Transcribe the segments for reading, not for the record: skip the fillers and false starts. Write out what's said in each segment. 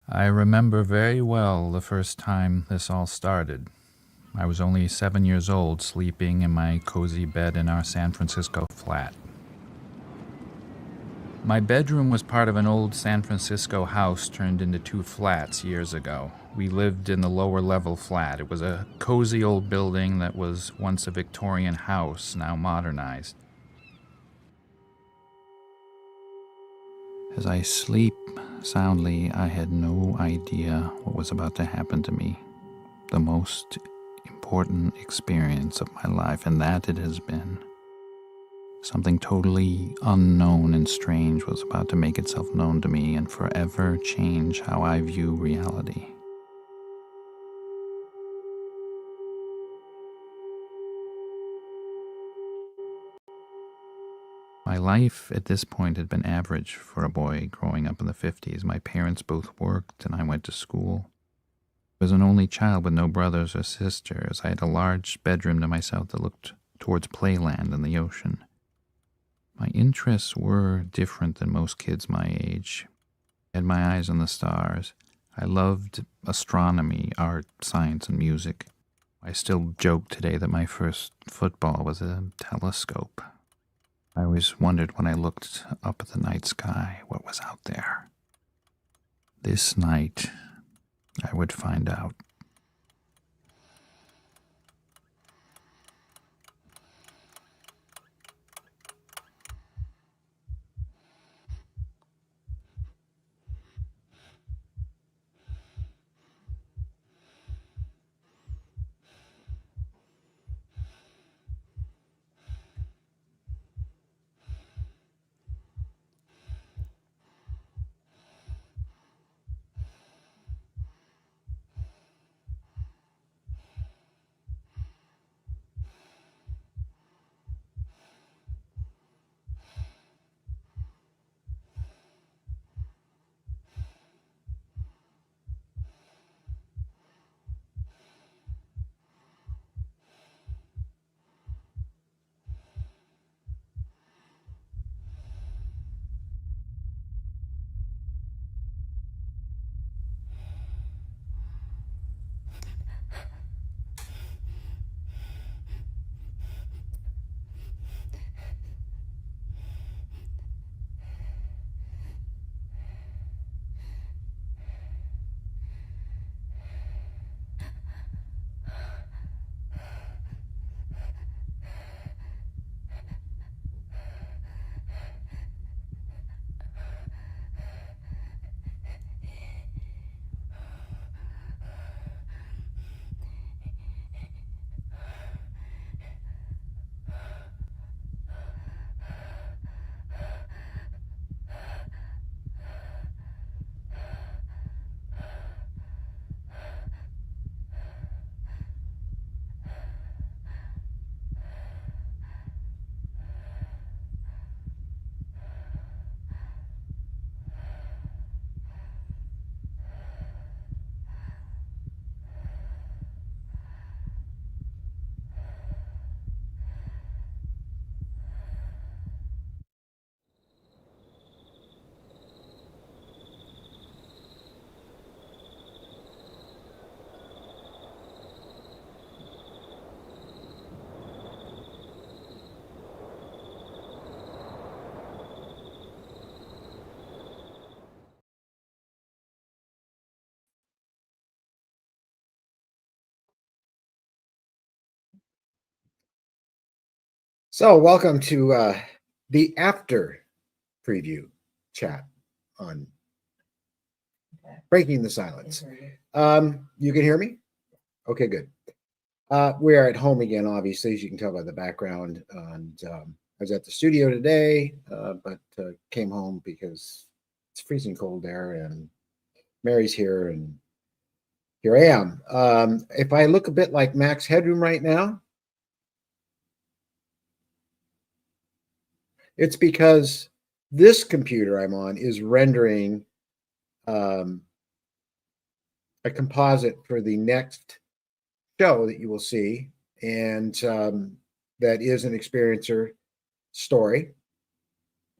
I remember very well the first time this all started. I was only 7 years old, sleeping in my cozy bed in our San Francisco flat. My bedroom was part of an old San Francisco house turned into two flats years ago. We lived in the lower level flat. It was a cozy old building that was once a Victorian house, now modernized. As I sleep soundly, I had no idea what was about to happen to me. The most important experience of my life, and that it has been. Something totally unknown and strange was about to make itself known to me and forever change how I view reality. My life at this point had been average for a boy growing up in the 50s. My parents both worked and I went to school. I was an only child with no brothers or sisters. I had a large bedroom to myself that looked towards playland and the ocean. My interests were different than most kids my age. I had my eyes on the stars. I loved astronomy, art, science, and music. I still joke today that my first football was a telescope. I always wondered when I looked up at the night sky what was out there. This night, I would find out. So, welcome to the after preview chat on Breaking the Silence. You can hear me? Okay, good. We are at home again, obviously, as you can tell by the background. And I was at the studio today, but came home because it's freezing cold there, and Mary's here, and here I am. If I look a bit like Max Headroom right now, it's because this computer I'm on is rendering um, a composite for the next show that you will see, and that is an experiencer story.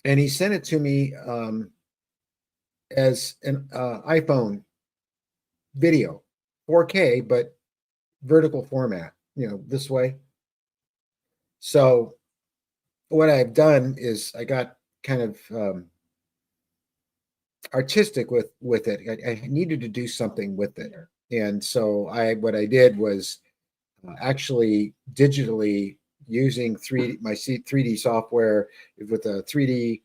And he sent it to me as an iPhone video, 4K, but vertical format, this way. So what I've done is I got kind of artistic with it. I needed to do something with it, and so what I did was actually digitally using 3D software with a 3D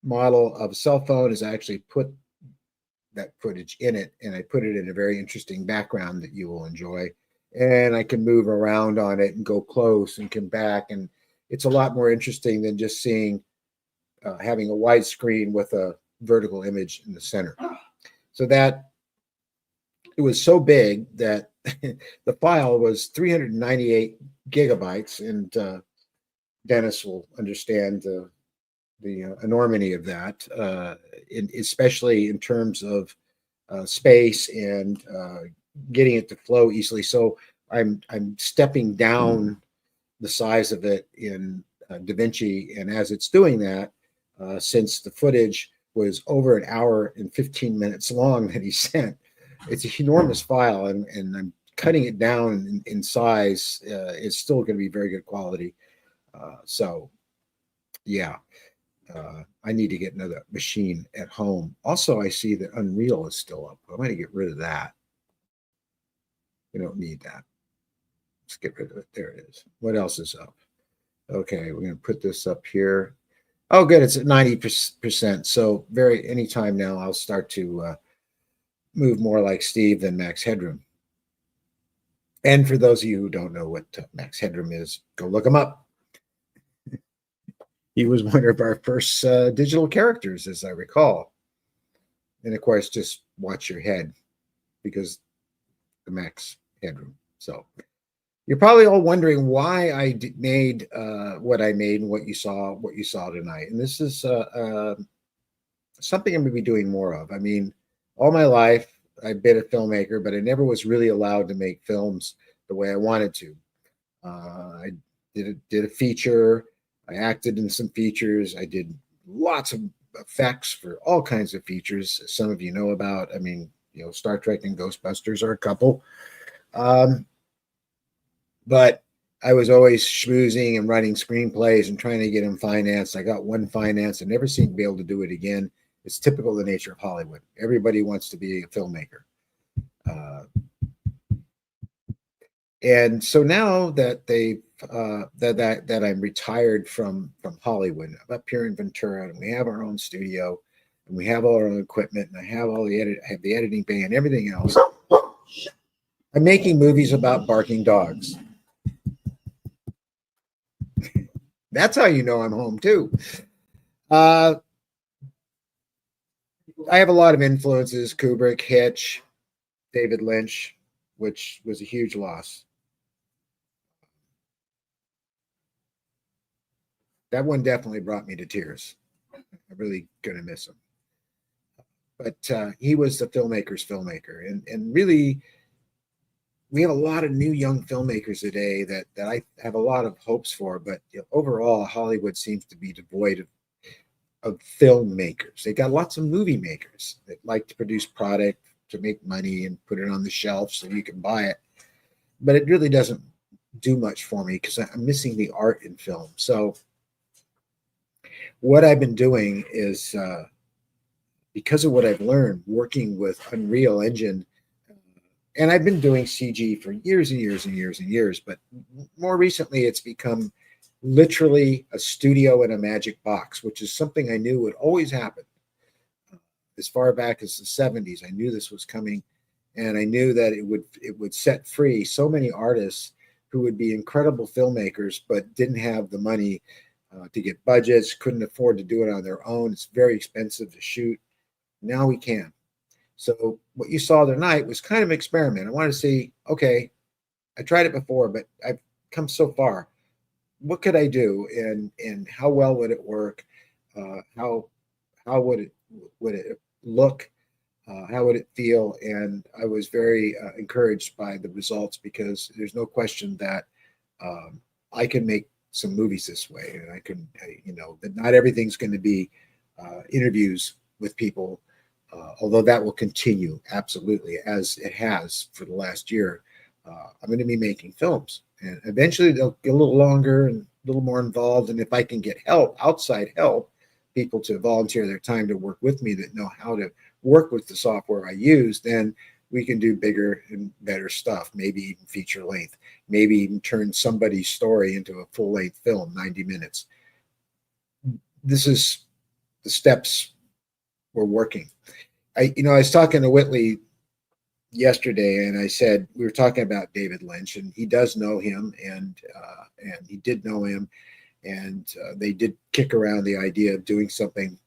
model of a cell phone. Is I actually put that footage in it, and I put it in a very interesting background that you will enjoy. And I can move around on it and go close and come back, and it's a lot more interesting than just seeing having a wide screen with a vertical image in the center. So that it was so big that the file was 398 gigabytes, and Dennis will understand the enormity of that, especially in terms of space and getting it to flow easily. So I'm stepping down the size of it in DaVinci, and as it's doing that, since the footage was over an hour and 15 minutes long that he sent, it's an enormous file, and I'm cutting it down in size. It's still going to be very good quality. So yeah. I need to get another machine at home. Also, I see that Unreal is still up. I'm going to get rid of that. We don't need that. Let's get rid of it. There it is. What else is up? Okay, we're going to put this up here. Oh, good. It's at 90%. So anytime now, I'll start to move more like Steve than Max Headroom. And for those of you who don't know what Max Headroom is, go look him up. He was one of our first digital characters, as I recall. And of course, just watch your head, because the Max Headroom. So you're probably all wondering why I made what I made and what you saw tonight. And this is something I'm going to be doing more of. I mean, all my life I've been a filmmaker, but I never was really allowed to make films the way I wanted to. I did a feature. I acted in some features. I did lots of effects for all kinds of features, as some of you know about. I mean, Star Trek and Ghostbusters are a couple. But I was always schmoozing and writing screenplays and trying to get them financed. I got one financed and never seemed to be able to do it again. It's typical of the nature of Hollywood. Everybody wants to be a filmmaker. And so now that that I'm retired from Hollywood, I'm up here in Ventura, and we have our own studio, and we have all our own equipment, and I have the editing bay and everything else. I'm making movies about barking dogs. That's how you know I'm home too. I have a lot of influences: Kubrick, Hitch, David Lynch, which was a huge loss. That one definitely brought me to tears. I'm really gonna miss him. But he was the filmmaker's filmmaker, and really, we have a lot of new young filmmakers today that I have a lot of hopes for. But overall, Hollywood seems to be devoid of filmmakers. They got lots of movie makers that like to produce product to make money and put it on the shelf so you can buy it. But it really doesn't do much for me, because I'm missing the art in film. So what I've been doing is, because of what I've learned working with Unreal Engine, and I've been doing CG for years and years and years and years, but more recently it's become literally a studio in a magic box, which is something I knew would always happen. As far back as the 70s, I knew this was coming, and I knew that it would set free so many artists who would be incredible filmmakers, but didn't have the money to get budgets, couldn't afford to do it on their own. It's very expensive to shoot. Now we can. So what you saw tonight was kind of an experiment. I wanted to see, okay, I tried it before, but I've come so far. What could I do, and how well would it work? How would it look? How would it feel? And I was very encouraged by the results, because there's no question that I can make some movies this way, and that not everything's going to be interviews with people. although that will continue absolutely as it has for the last year. I'm going to be making films, and eventually they'll get a little longer and a little more involved. And if I can get help, outside help, people to volunteer their time to work with me that know how to work with the software I use, then we can do bigger and better stuff, maybe even feature length, maybe even turn somebody's story into a full length film, 90 minutes. This is the steps we're working. I was talking to Whitley yesterday, and I said we were talking about David Lynch, and he does know him, and he did know him, and they did kick around the idea of doing something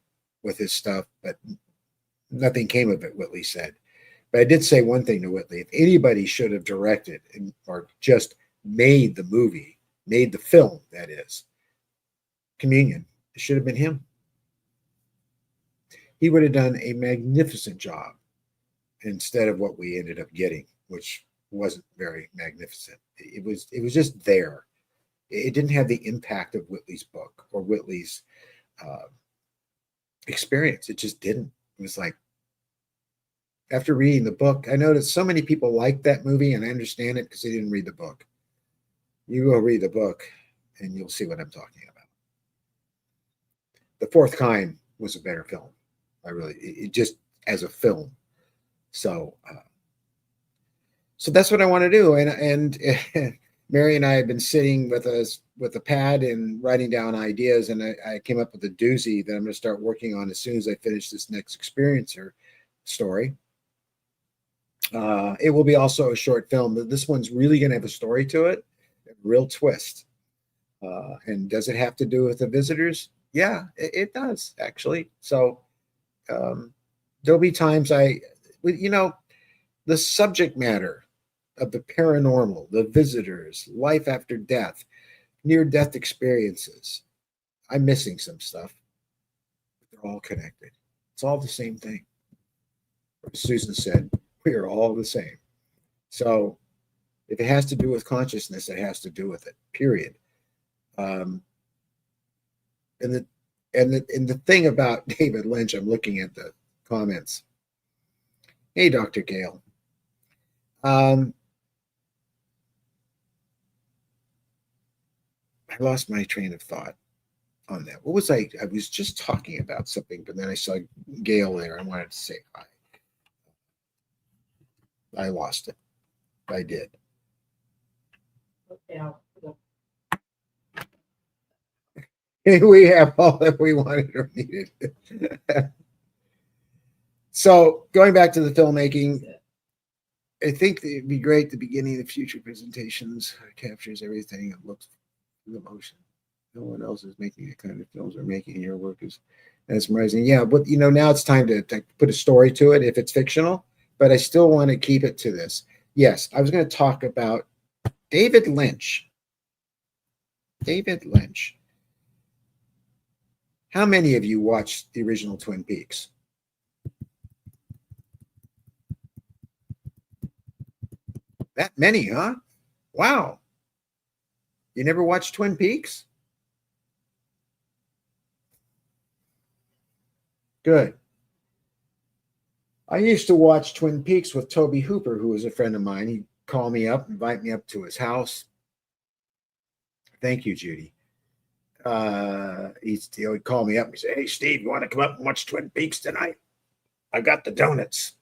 with his stuff, but nothing came of it. Whitley said, but I did say one thing to Whitley: if anybody should have directed or just made the movie, made the film, that is, Communion, it should have been him. He would have done a magnificent job instead of what we ended up getting, which wasn't very magnificent. It was just there. It didn't have the impact of Whitley's book or Whitley's experience. It just didn't. It was like, after reading the book, I noticed so many people liked that movie, and I understand it because they didn't read the book. You go read the book, and you'll see what I'm talking about. The Fourth Kind was a better film. It just as a film. So that's what I want to do. And Mary and I have been sitting with a pad and writing down ideas, and I came up with a doozy that I'm going to start working on as soon as I finish this next experiencer story. It will be also a short film, but this one's really going to have a story to it, a real twist. And does it have to do with the visitors? Yeah, it does, actually. So there'll be times the subject matter of the paranormal, the visitors, life after death, near-death experiences. I'm missing some stuff. They're all connected. It's all the same thing. As Susan said, we are all the same. So if it has to do with consciousness, it has to do with it, period. And the thing about David Lynch, I'm looking at the comments. Hey, Dr. Gale. I lost my train of thought on that. What was I was just talking about something, but then I saw Gail there. I wanted to say hi. I lost it. I did. We have all that we wanted or needed. So going back to the filmmaking, I think it'd be great at the beginning of future presentations. It captures everything. It looks the emotion. No one else is making the kind of films we're making. Your work is mesmerizing. Yeah, but now it's time to put a story to it if it's fictional, but I still want to keep it to this. Yes, I was going to talk about David Lynch. David Lynch. How many of you watched the original Twin Peaks? That many, huh? Wow. You never watched Twin Peaks? Good. I used to watch Twin Peaks with Toby Hooper, who was a friend of mine. He'd call me up, invite me up to his house. Thank you, Judy. He would call me up and say, "Hey, Steve, you want to come up and watch Twin Peaks tonight? I got the donuts."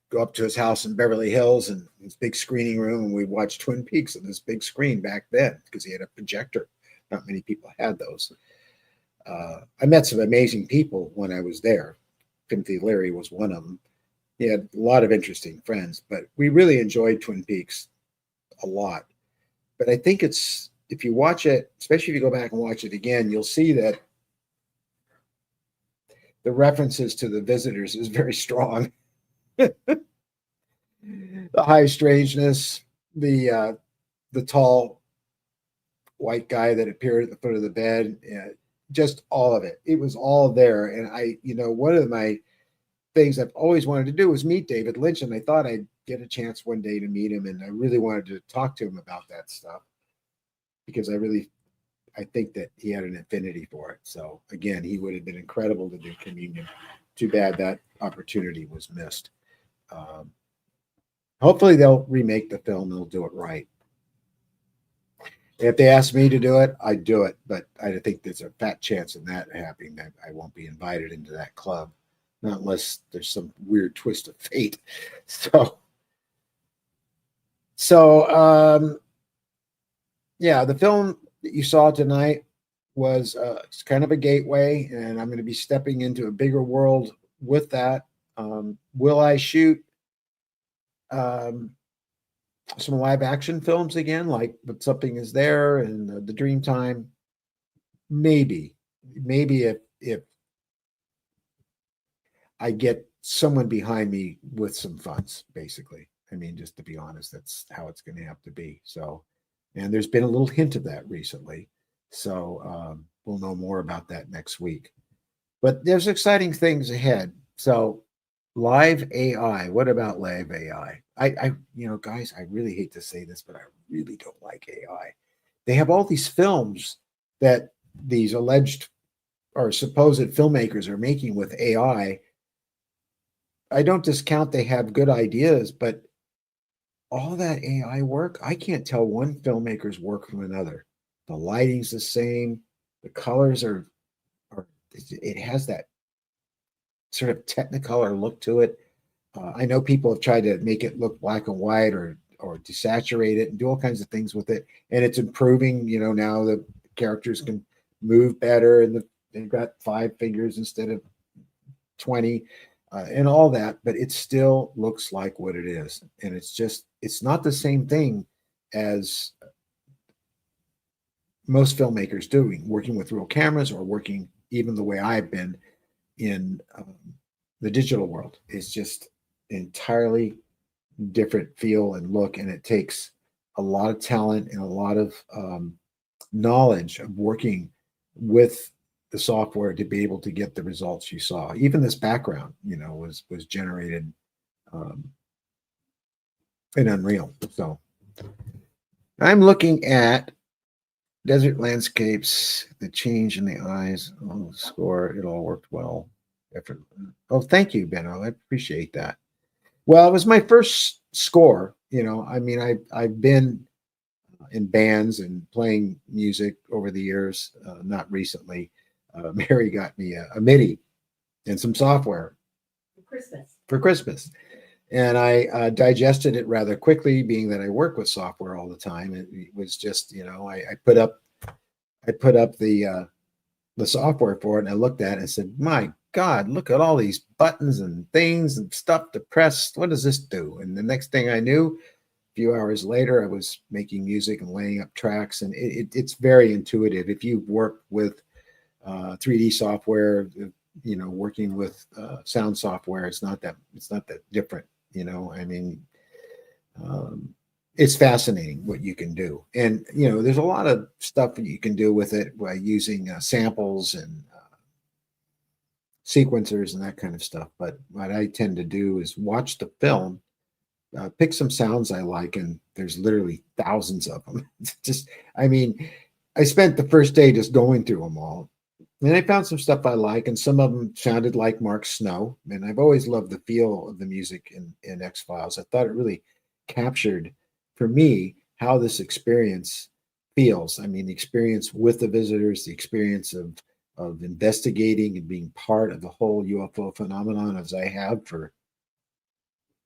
Go up to his house in Beverly Hills and his big screening room, and we'd watch Twin Peaks on this big screen back then because he had a projector. Not many people had those. I met some amazing people when I was there. Timothy Leary was one of them. He had a lot of interesting friends, but we really enjoyed Twin Peaks a lot. But I think if you watch it, especially if you go back and watch it again, you'll see that the references to the visitors is very strong. The high strangeness, the tall white guy that appeared at the foot of the bed, just all of it. It was all there. And one of my things I've always wanted to do was meet David Lynch, and I thought I'd get a chance one day to meet him, and I really wanted to talk to him about that stuff because I think that he had an affinity for it. So again, he would have been incredible to do Communion too bad that opportunity was missed. Um, Hopefully they'll remake the film. They'll do it right. If they ask me to do it, I'd do it. But I think there's a fat chance in that happening that I won't be invited into that club, not unless there's some weird twist of fate. So, so yeah, the film that you saw tonight was it's kind of a gateway, and I'm going to be stepping into a bigger world with that. Will I shoot um, some live action films again, like But Something Is There and the Dream Time? Maybe, maybe if I get someone behind me with some funds, basically. I mean, just to be honest, that's how it's going to have to be. So, and there's been a little hint of that recently. So we'll know more about that next week. But there's exciting things ahead. So, live AI. What about live AI? Guys, I really hate to say this, but I really don't like AI. They have all these films that these alleged or supposed filmmakers are making with AI. I don't discount they have good ideas, but all that AI work, I can't tell one filmmaker's work from another. The lighting's the same, the colors are it has that sort of technicolor look to it. I know people have tried to make it look black and white or desaturate it and do all kinds of things with it, and it's improving. Now the characters can move better, and they've got 5 fingers instead of 20, and all that, but it still looks like what it is. And it's not the same thing as most filmmakers doing, working with real cameras or working even the way I've been in the digital world. It's just entirely different feel and look, and it takes a lot of talent and a lot of knowledge of working with the software to be able to get the results you saw. Even this background, was generated um, in Unreal. So I'm looking at desert landscapes, the change in the eyes. Oh, the score, it all worked well. Effort. Oh, thank you, Benno. I appreciate that. Well, it was my first score. I mean, I've been in bands and playing music over the years. Not recently. Mary got me a MIDI and some software for Christmas. And I digested it rather quickly, being that I work with software all the time. It was just, I put up the software for it, and I looked at it and said, "My God, look at all these buttons and things and stuff to press. What does this do?" And the next thing I knew, a few hours later, I was making music and laying up tracks, and it's very intuitive. If you've worked with 3D software, working with sound software, it's not that different. I mean, um, it's fascinating what you can do, and there's a lot of stuff that you can do with it by using samples and sequencers and that kind of stuff. But what I tend to do is watch the film, pick some sounds I like, and there's literally thousands of them. It's just, I mean, I spent the first day just going through them all. And I found some stuff I like, and some of them sounded like Mark Snow. And I've always loved the feel of the music in X Files. I thought it really captured, for me, how this experience feels. I mean, the experience with the visitors, the experience of investigating and being part of the whole UFO phenomenon, as I have for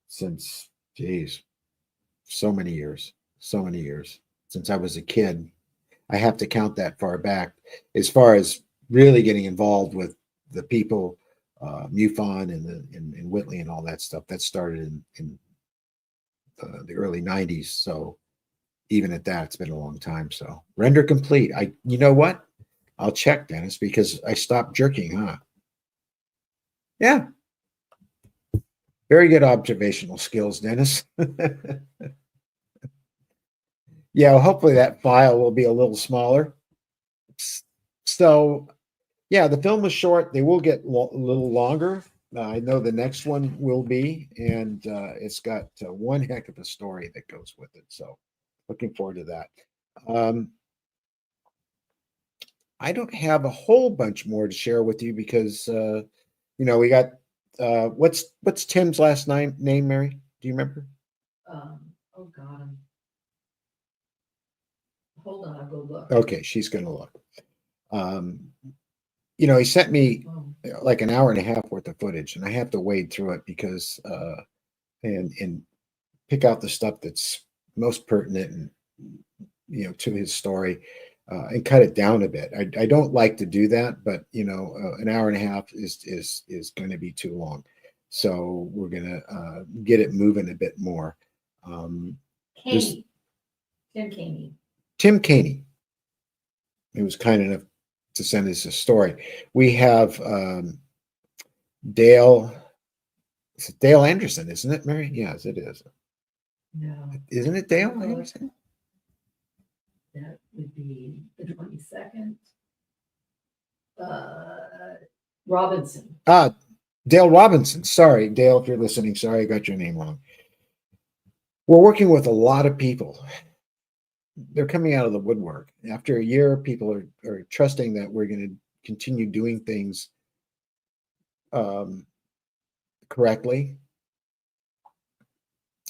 since, geez, so many years since I was a kid. I have to count that far back as far as really getting involved with the people, MUFON and Whitley and all that stuff. That started in the early '90s. So even at that, it's been a long time. So render complete. You know what? I'll check, Dennis, because I stopped jerking, huh? Yeah, very good observational skills, Dennis. Yeah, well, hopefully that file will be a little smaller. So yeah, the film was short. They will get a little longer. I know the next one will be, and it's got one heck of a story that goes with it. So, looking forward to that. Um, I don't have a whole bunch more to share with you because we got What's Tim's last name, Mary? Do you remember? Oh God, hold on, I'll go look. Okay, she's going to look. He sent me like an hour and a half worth of footage, and I have to wade through it because and pick out the stuff that's most pertinent and to his story, and cut it down a bit. I don't like to do that, but an hour and a half is going to be too long, so we're going to get it moving a bit more. Caney. Tim Caney. Tim Caney. He was kind enough to send us a story. We have Dale. It's Dale Anderson, isn't it, Mary? Yes, it is. No. Isn't it Dale Anderson? That would be the 22nd. Robinson. Dale Robinson. Sorry, Dale, if you're listening. Sorry, I got your name wrong. We're working with a lot of people. They're coming out of the woodwork. After a year, people are trusting that we're going to continue doing things correctly,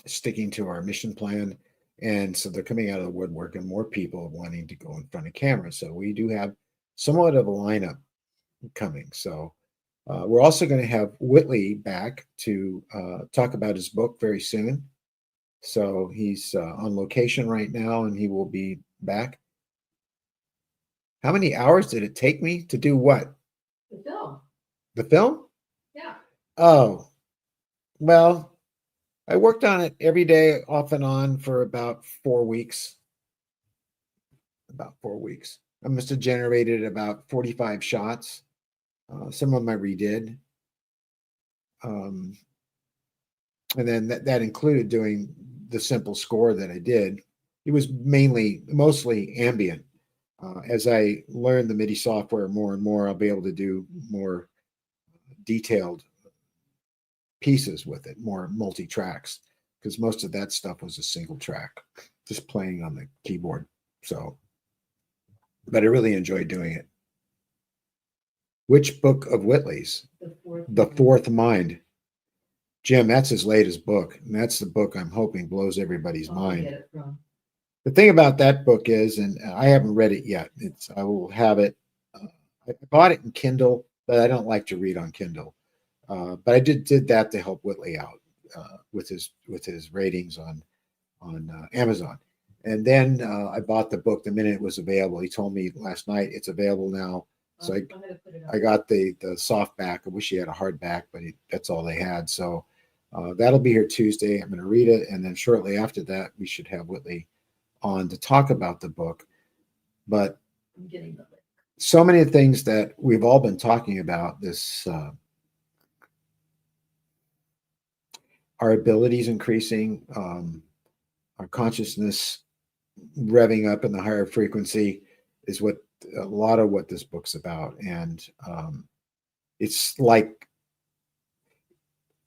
sticking to our mission plan. And so they're coming out of the woodwork, and more people wanting to go in front of camera. So we do have somewhat of a lineup coming. So we're also going to have Whitley back to talk about his book very soon. So he's on location right now, and he will be back. How many hours did it take me to do what? The film. The film? Yeah. Oh, well, I worked on it every day off and on for about 4 weeks. About 4 weeks. I must have generated about 45 shots. Some of them I redid. And then that included doing the simple score that I did. It was mostly ambient. As I learn the MIDI software more and more, I'll be able to do more detailed pieces with it, more multi-tracks, because most of that stuff was a single track, just playing on the keyboard. So, but I really enjoyed doing it. Which book of Whitley's? The Fourth Mind. Jim, that's his latest book, and that's the book I'm hoping blows everybody's mind. The thing about that book is, and I haven't read it yet. I will have it. I bought it in Kindle, but I don't like to read on Kindle. But I did that to help Whitley out with his ratings on Amazon. And then I bought the book the minute it was available. He told me last night it's available now. So I got the softback. I wish he had a hardback, but that's all they had. So that'll be here Tuesday. I'm going to read it, and then shortly after that, we should have Whitley on to talk about the book. But I'm getting the link. So many things that we've all been talking about, this our abilities increasing, our consciousness revving up in the higher frequency is what a lot of what this book's about. And it's like,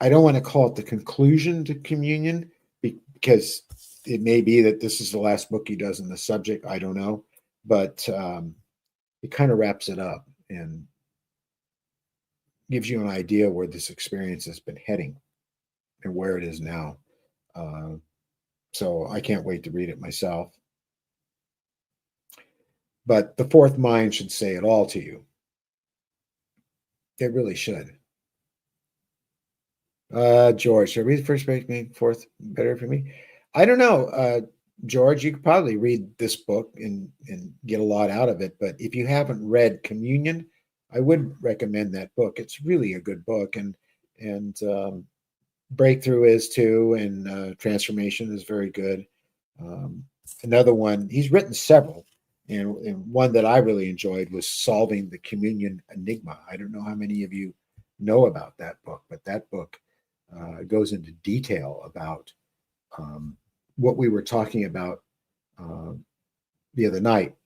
I don't want to call it the conclusion to communion, because it may be that this is the last book he does on the subject. I don't know, but it kind of wraps it up and gives you an idea where this experience has been heading and where it is now. So I can't wait to read it myself. But the Fourth Mind should say it all to you. It really should. George, should I read the first page, make fourth better for me? I don't know. George, you could probably read this book and get a lot out of it. But if you haven't read Communion, I would recommend that book. It's really a good book, and Breakthrough is too, and Transformation is very good. Another one, he's written several, and one that I really enjoyed was Solving the Communion Enigma. I don't know how many of you know about that book, but that book goes into detail about what we were talking about the other night.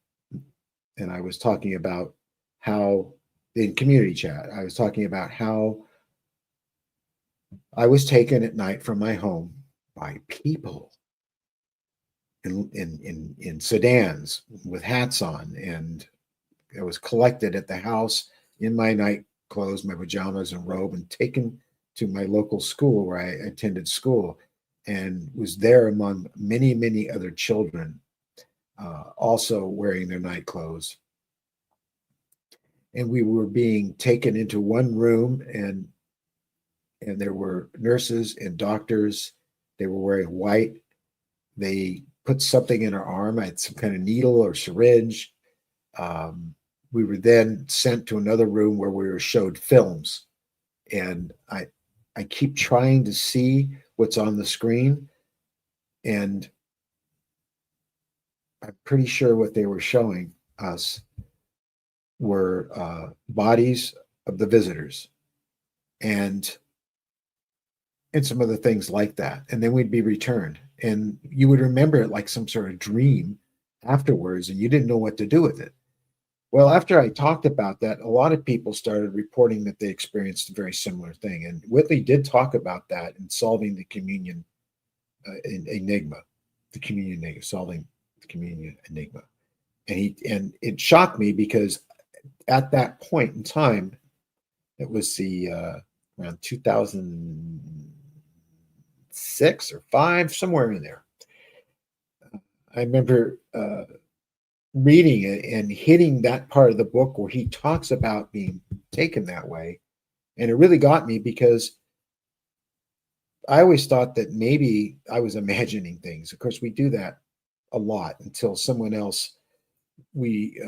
And I was talking about how, in community chat, I was talking about how I was taken at night from my home by people in sedans with hats on, and I was collected at the house in my night clothes, my pajamas and robe, and taken to my local school where I attended school, and was there among many, many other children, also wearing their night clothes. And we were being taken into one room, and there were nurses and doctors. They were wearing white. They put something in our arm. I had some kind of needle or syringe. We were then sent to another room where we were showed films. And I keep trying to see what's on the screen. And I'm pretty sure what they were showing us were bodies of the visitors and some other things like that. And then we'd be returned. And you would remember it like some sort of dream afterwards, and you didn't know what to do with it. Well, after I talked about that, a lot of people started reporting that they experienced a very similar thing. And Whitley did talk about that in solving the communion enigma, solving the communion enigma. And it shocked me because at that point in time, it was around 2006 or 5, somewhere in there. I remember reading it and hitting that part of the book where he talks about being taken that way. And it really got me because I always thought that maybe I was imagining things. Of course, we do that a lot until someone else we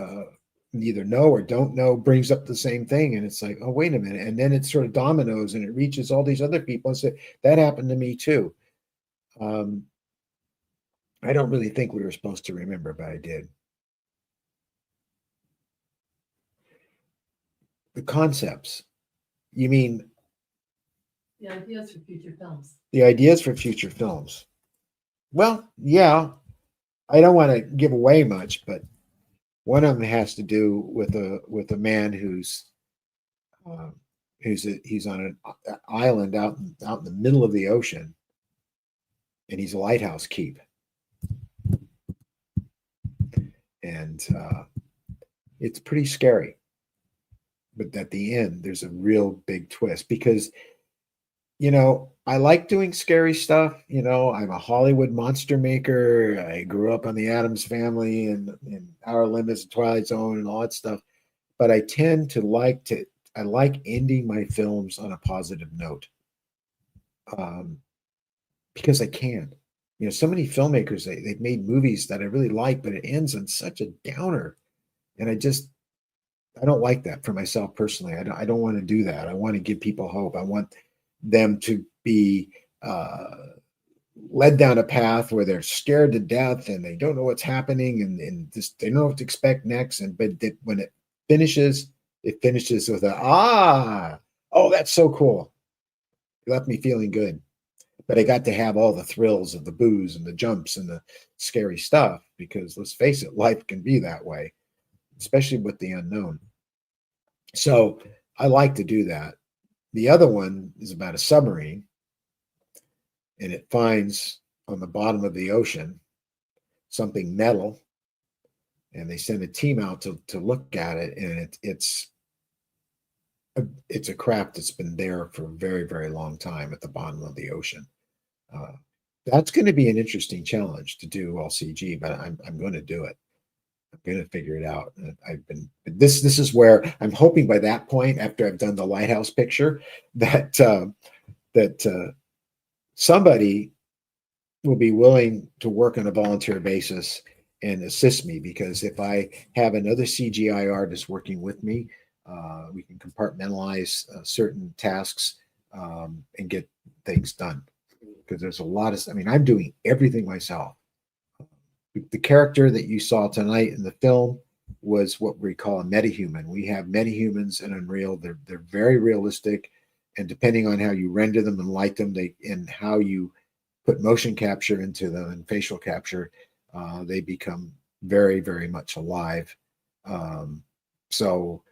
neither know or don't know brings up the same thing. And it's like, oh, wait a minute. And then it sort of dominoes and it reaches all these other people and say, that happened to me too. I don't really think we were supposed to remember, but I did. The concepts. You mean The ideas for future films. the ideas for future films? Well, yeah. I don't want to give away much, but one of them has to do with a man who's on an island out in the middle of the ocean, and he's a lighthouse keep. And it's pretty scary. But at the end, there's a real big twist because, I like doing scary stuff. I'm a Hollywood monster maker. I grew up on the Addams Family and Outer Limits, Twilight Zone, and all that stuff. But I tend to I like ending my films on a positive note, because I can. So many filmmakers they've made movies that I really like, but it ends on such a downer, and I don't like that for myself personally. I don't want to do that. I want to give people hope. I want them to be led down a path where they're scared to death and they don't know what's happening and just they don't know what to expect next. When it finishes with oh, that's so cool. It left me feeling good. But I got to have all the thrills of the booze and the jumps and the scary stuff because let's face it, life can be that way, especially with the unknown. So I like to do that. The other one is about a submarine, and it finds on the bottom of the ocean something metal, and they send a team out to look at it, and it's a craft that's been there for a very, very long time at the bottom of the ocean. That's going to be an interesting challenge to do all CG, but I'm going to do it. I'm going to figure it out. This is where I'm hoping by that point, after I've done the lighthouse picture, that somebody will be willing to work on a volunteer basis and assist me, because if I have another CGI artist working with me, we can compartmentalize certain tasks and get things done. Because there's a lot of, I'm doing everything myself. The character that you saw tonight in the film was what we call a metahuman. We have metahumans in Unreal. They're very realistic, and depending on how you render them and light them, and how you put motion capture into them and facial capture, they become very, very much alive. So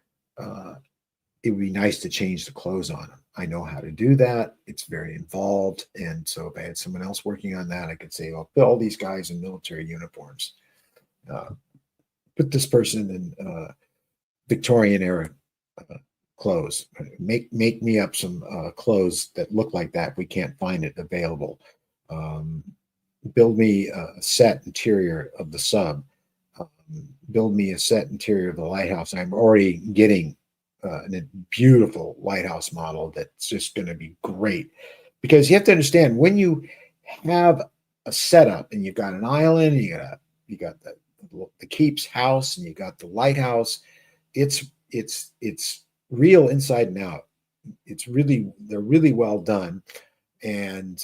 it would be nice to change the clothes on them. I know how to do that. It's very involved. And so if I had someone else working on that, I could say, well, put all these guys in military uniforms. Put this person in Victorian era clothes. Make me up some clothes that look like that if we can't find it available. Um, Build me a set interior of the sub. Build me a set interior of the lighthouse. I'm already getting a beautiful lighthouse model that's just going to be great, because you have to understand, when you have a setup and you've got an island, you got the keep's house, and you got the lighthouse. It's real inside and out. They're really well done. And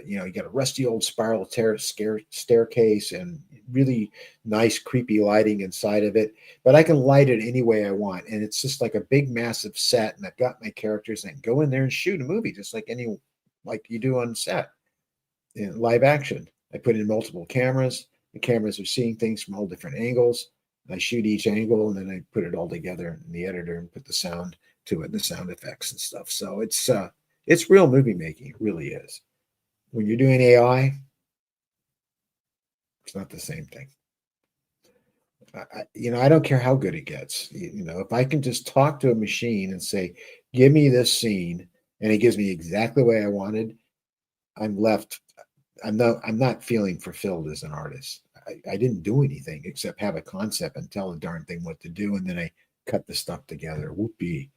you got a rusty old spiral staircase and really nice creepy lighting inside of it, but I can light it any way I want, and it's just like a big massive set, and I've got my characters, and I can go in there and shoot a movie just like you do on set in live action. I put in multiple cameras. The cameras are seeing things from all different angles. I shoot each angle, and then I put it all together in the editor and put the sound to it, and the sound effects and stuff. So it's real movie making. It really is. When you're doing AI, it's not the same thing. I don't care how good it gets. If I can just talk to a machine and say, "Give me this scene," and it gives me exactly the way I wanted, I'm left. I'm not feeling fulfilled as an artist. I didn't do anything except have a concept and tell the darn thing what to do, and then I cut the stuff together. Whoopee.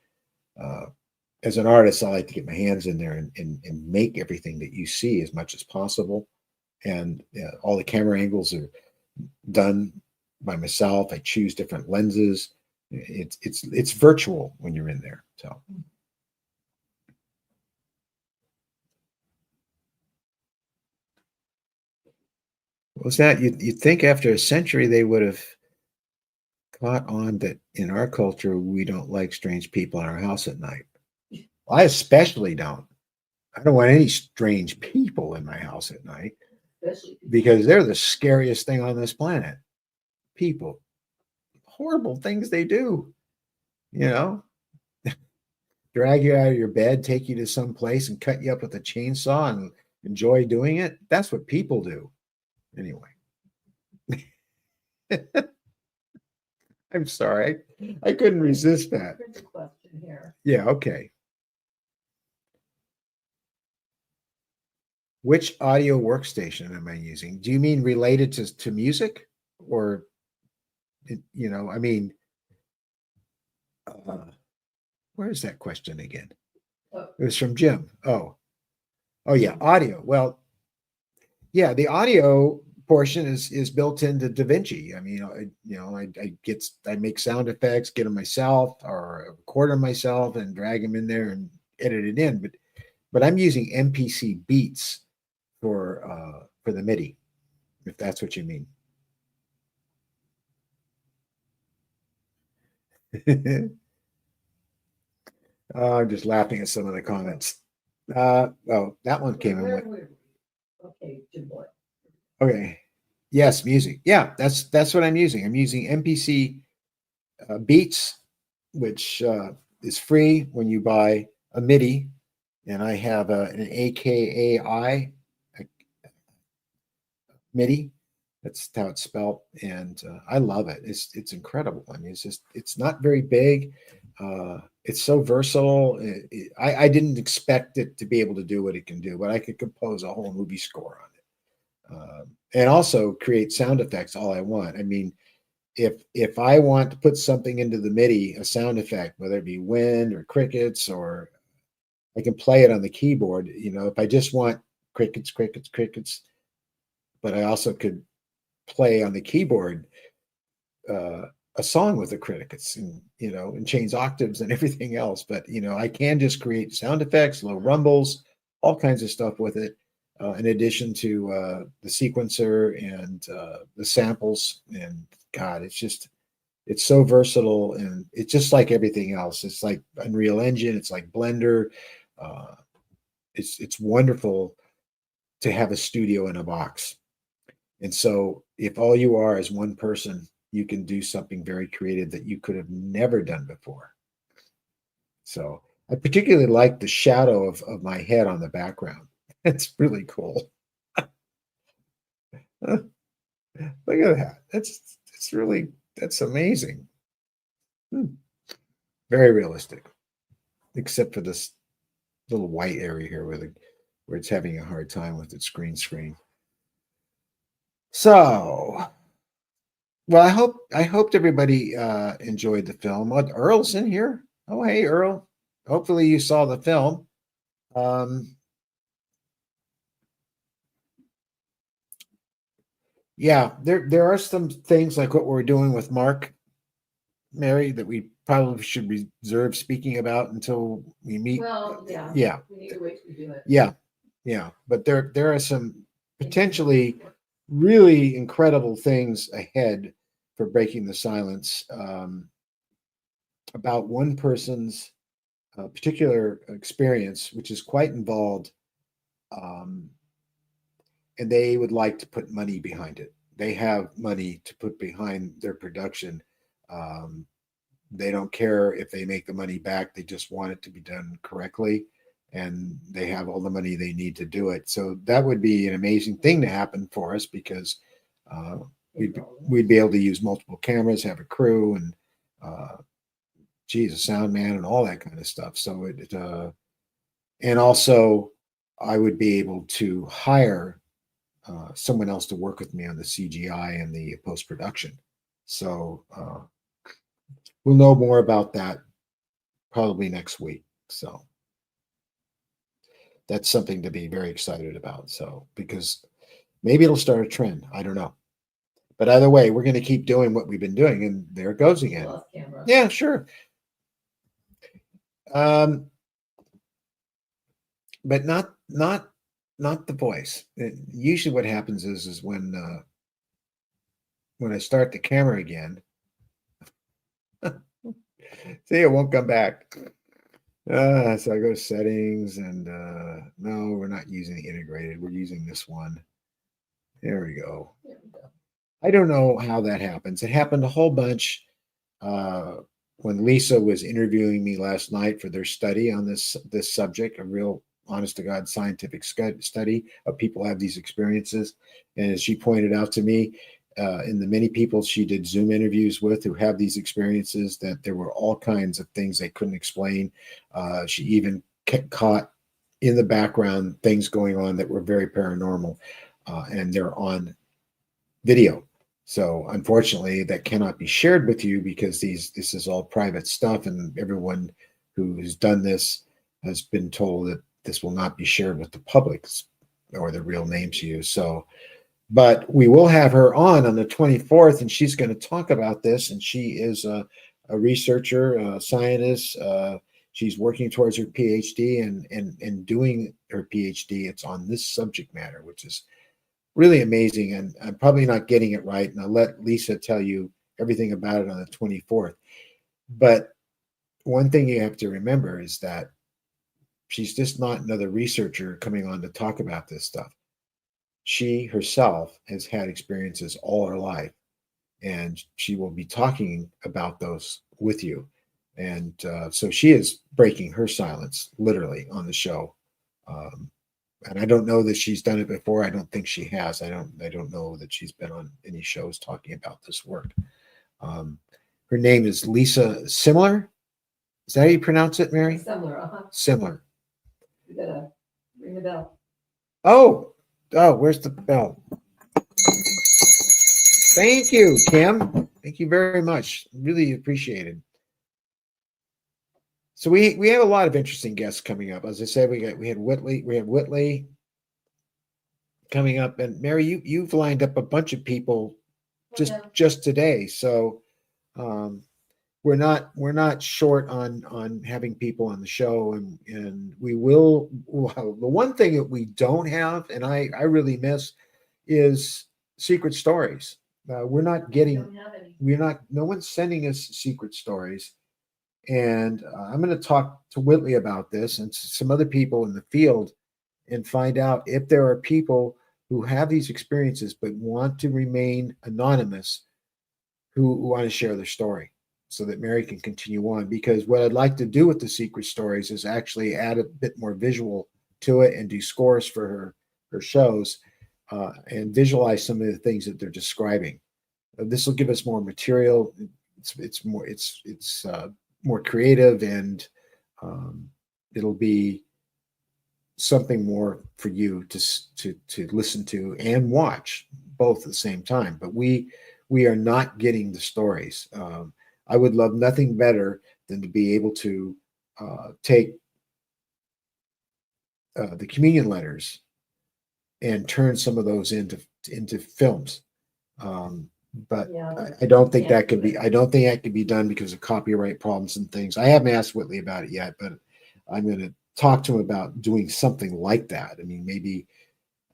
As an artist, I like to get my hands in there and make everything that you see as much as possible. And all the camera angles are done by myself. I choose different lenses. It's virtual when you're in there. So what was that? You'd think after a century they would have caught on that in our culture we don't like strange people in our house at night. I especially don't. I don't want any strange people in my house at night, Especially because they're the scariest thing on this planet. People, horrible things they do, you know, drag you out of your bed, take you to some place and cut you up with a chainsaw and enjoy doing it. That's what people do. Anyway, I'm sorry. I couldn't resist that. Here's a question here. Yeah, okay. Which audio workstation am I using? Do you mean related to music, or, I mean, where is that question again? Oh, It was from Jim. Oh yeah, audio. Well, yeah, the audio portion is built into DaVinci. I mean, I make sound effects, get them myself, or record them myself, and drag them in there and edit it in. But I'm using MPC Beats for the MIDI, if that's what you mean. I'm just laughing at some of the comments. Oh, that one came in with. Okay, Jim Boy. Okay. Yes, music. Yeah, that's what I'm using. I'm using MPC Beats, which is free when you buy a MIDI, and I have an AKAI MIDI. That's how it's spelled, and I love it. It's incredible. I mean, it's not very big. It's so versatile. I didn't expect it to be able to do what it can do, but I could compose a whole movie score on it, and also create sound effects all I want. I mean, if I want to put something into the MIDI, a sound effect, whether it be wind or crickets, or I can play it on the keyboard. If I just want crickets, crickets, crickets, but I also could play on the keyboard a song with the crickets, and change octaves and everything else. But I can just create sound effects, low rumbles, all kinds of stuff with it. In addition to the sequencer and the samples, and God, it's so versatile, and it's just like everything else. It's like Unreal Engine, it's like Blender. Uh, it's wonderful to have a studio in a box. And so, if all you are is one person, you can do something very creative that you could have never done before. So, I particularly like the shadow of my head on the background. It's really cool. Look at that. That's amazing. Very realistic. except for this little white area here where it's having a hard time with its green screen. So, well, I hoped everybody enjoyed the film. What, Earl's in here? Oh, hey, Earl. Hopefully you saw the film. Yeah, there are some things like what we're doing with Mark, Mary, that we probably should reserve speaking about until we meet. Well, yeah. Yeah, We need to wait to do it. yeah. But there are some potentially really incredible things ahead for breaking the silence, about one person's particular experience, which is quite involved, and they would like to put money behind it. They have money to put behind their production. Um, they don't care if they make the money back. They just want it to be done correctly, and they have all the money they need to do it. So that would be an amazing thing to happen for us, because uh, we'd be able to use multiple cameras, have a crew, and a sound man, and all that kind of stuff. So and also I would be able to hire someone else to work with me on the CGI and the post production. So we'll know more about that probably next week. So that's something to be very excited about. So, because maybe it'll start a trend. I don't know. But either way, we're going to keep doing what we've been doing. And there it goes again. Lost camera. Yeah, sure. But not the voice. Usually what happens is when I start the camera again, see, it won't come back. So I go to settings, and no, we're not using the integrated. We're using this one. There we go. There we go. I don't know how that happens. It happened a whole bunch when Lisa was interviewing me last night for their study on this subject, a real honest to God scientific study of people who have these experiences. And as she pointed out to me, in the many people she did Zoom interviews with who have these experiences, that there were all kinds of things they couldn't explain. She even caught in the background things going on that were very paranormal, and they're on video. So unfortunately, that cannot be shared with you, because this is all private stuff, and everyone who has done this has been told that this will not be shared with the public, or the real names used. So, but we will have her on the 24th, and she's going to talk about this. And she is a researcher, a scientist. She's working towards her PhD, and doing her PhD. It's on this subject matter, which is really amazing. And I'm probably not getting it right, and I'll let Lisa tell you everything about it on the 24th. But one thing you have to remember is that she's just not another researcher coming on to talk about this stuff. She herself has had experiences all her life, and she will be talking about those with you. And so she is breaking her silence literally on the show. And I don't know that she's done it before. I don't think she has. I don't know that she's been on any shows talking about this work. Her name is Lisa Similar. Is that how you pronounce it, Mary? Similar, Similar. You gotta ring the bell. Oh, where's the bell? Thank you, Kim. Thank you very much. Really appreciated. So we have a lot of interesting guests coming up. As I said, we have Whitley coming up, and Mary, you've lined up a bunch of people just today. So we're not short on having people on the show, and we will. Well, the one thing that we don't have, and I really miss, is secret stories. We're not getting. Don't have any. No one's sending us secret stories. And I'm going to talk to Whitley about this and some other people in the field, and find out if there are people who have these experiences but want to remain anonymous, who want to share their story, so that Mary can continue on. Because what I'd like to do with the secret stories is actually add a bit more visual to it, and do scores for her shows, and visualize some of the things that they're describing. This will give us more material. It's more creative, and It'll be something more for you to listen to and watch both at the same time. But we are not getting the stories. I would love nothing better than to be able to take the communion letters and turn some of those into films. But Yeah, I don't think yeah. that could be. I don't think that could be done because of copyright problems and things. I haven't asked Whitley about it yet, but I'm going to talk to him about doing something like that. I mean, maybe.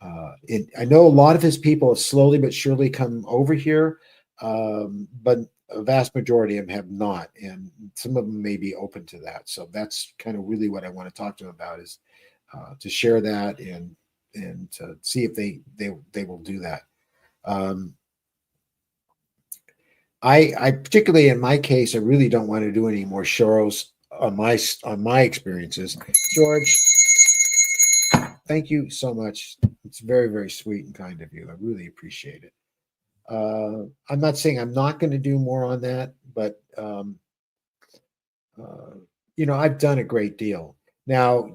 I know a lot of his people have slowly but surely come over here, but a vast majority of them have not, and some of them may be open to that. So that's kind of really what I want to talk to him about is to share that and to see if they will do that. I particularly in my case, I really don't want to do any more shows on my experiences. George, thank you so much. It's very, very sweet and kind of you. I really appreciate it. I'm not saying I'm not going to do more on that, but uh, I've done a great deal. Now,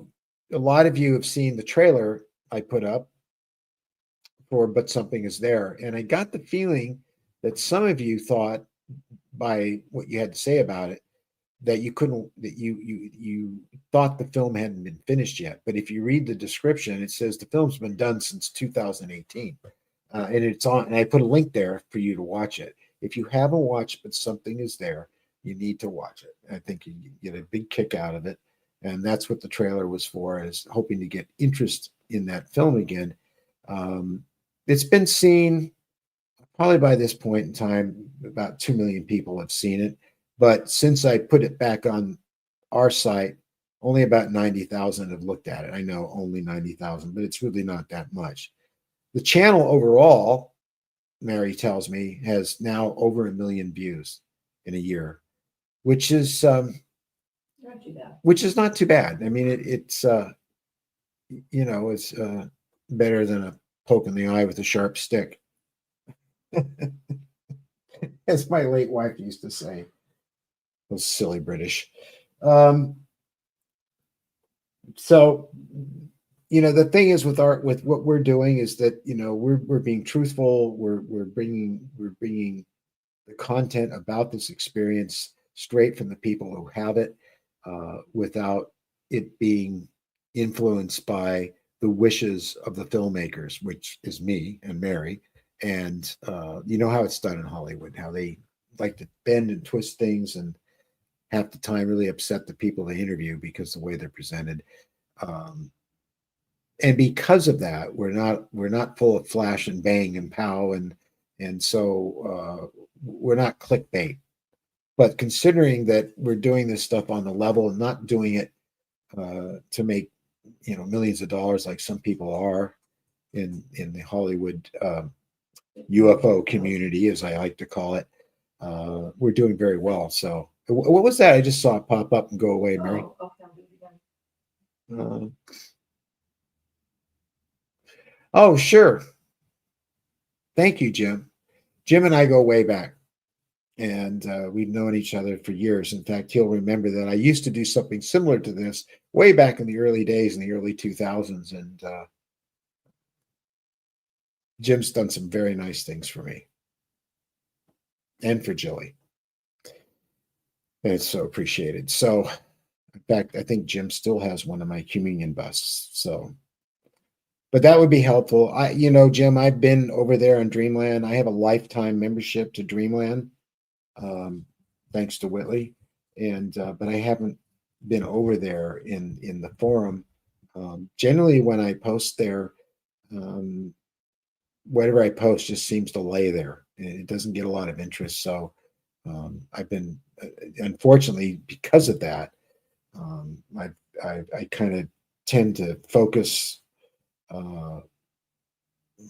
a lot of you have seen the trailer I put up for But Something Is There, and I got the feeling that some of you thought by what you had to say about it that you couldn't that you thought the film hadn't been finished yet. But if you read the description, it says the film's been done since 2018, and it's on. And I put a link there for you to watch it. If you haven't watched But Something Is There, you need to watch it. I think you get a big kick out of it, and that's what the trailer was for, is hoping to get interest in that film again. It's been seen probably by this point in time, about 2 million people have seen it. But since I put it back on our site, only about 90,000 have looked at it. I know only 90,000, but it's really not that much. The channel overall, Mary tells me, has now over 1 million views in a year, which is Not too bad. which is not too bad. I mean, it's it's better than a poke in the eye with a sharp stick, as my late wife used to say. Those silly British. Um, so, the thing is with what we're doing is that we're being truthful. We're bringing the content about this experience straight from the people who have it, without it being influenced by the wishes of the filmmakers, which is me and Mary. And you know how it's done in Hollywood, how they like to bend and twist things and half the time really upset the people they interview because the way they're presented. Um, and because of that, we're not full of flash and bang and pow, and so we're not clickbait. But considering that we're doing this stuff on the level and not doing it to make millions of dollars like some people are in the Hollywood UFO community, as I like to call it, we're doing very well. So, what was that? I just saw it pop up and go away, Mary. Oh, okay, I'll do it again. Oh, sure. Thank you, Jim. Jim and I go way back, and we've known each other for years. In fact, he'll remember that I used to do something similar to this way back in the early days, in the early 2000s, and Jim's done some very nice things for me and for Jilly. And it's so appreciated. So, in fact, I think Jim still has one of my communion busts. So, but that would be helpful. Jim, I've been over there in Dreamland. I have a lifetime membership to Dreamland, thanks to Whitley, and but I haven't been over there in the forum. Generally, when I post there, whatever I post just seems to lay there, and it doesn't get a lot of interest. So I've been, unfortunately, because of that, I kind of tend to focus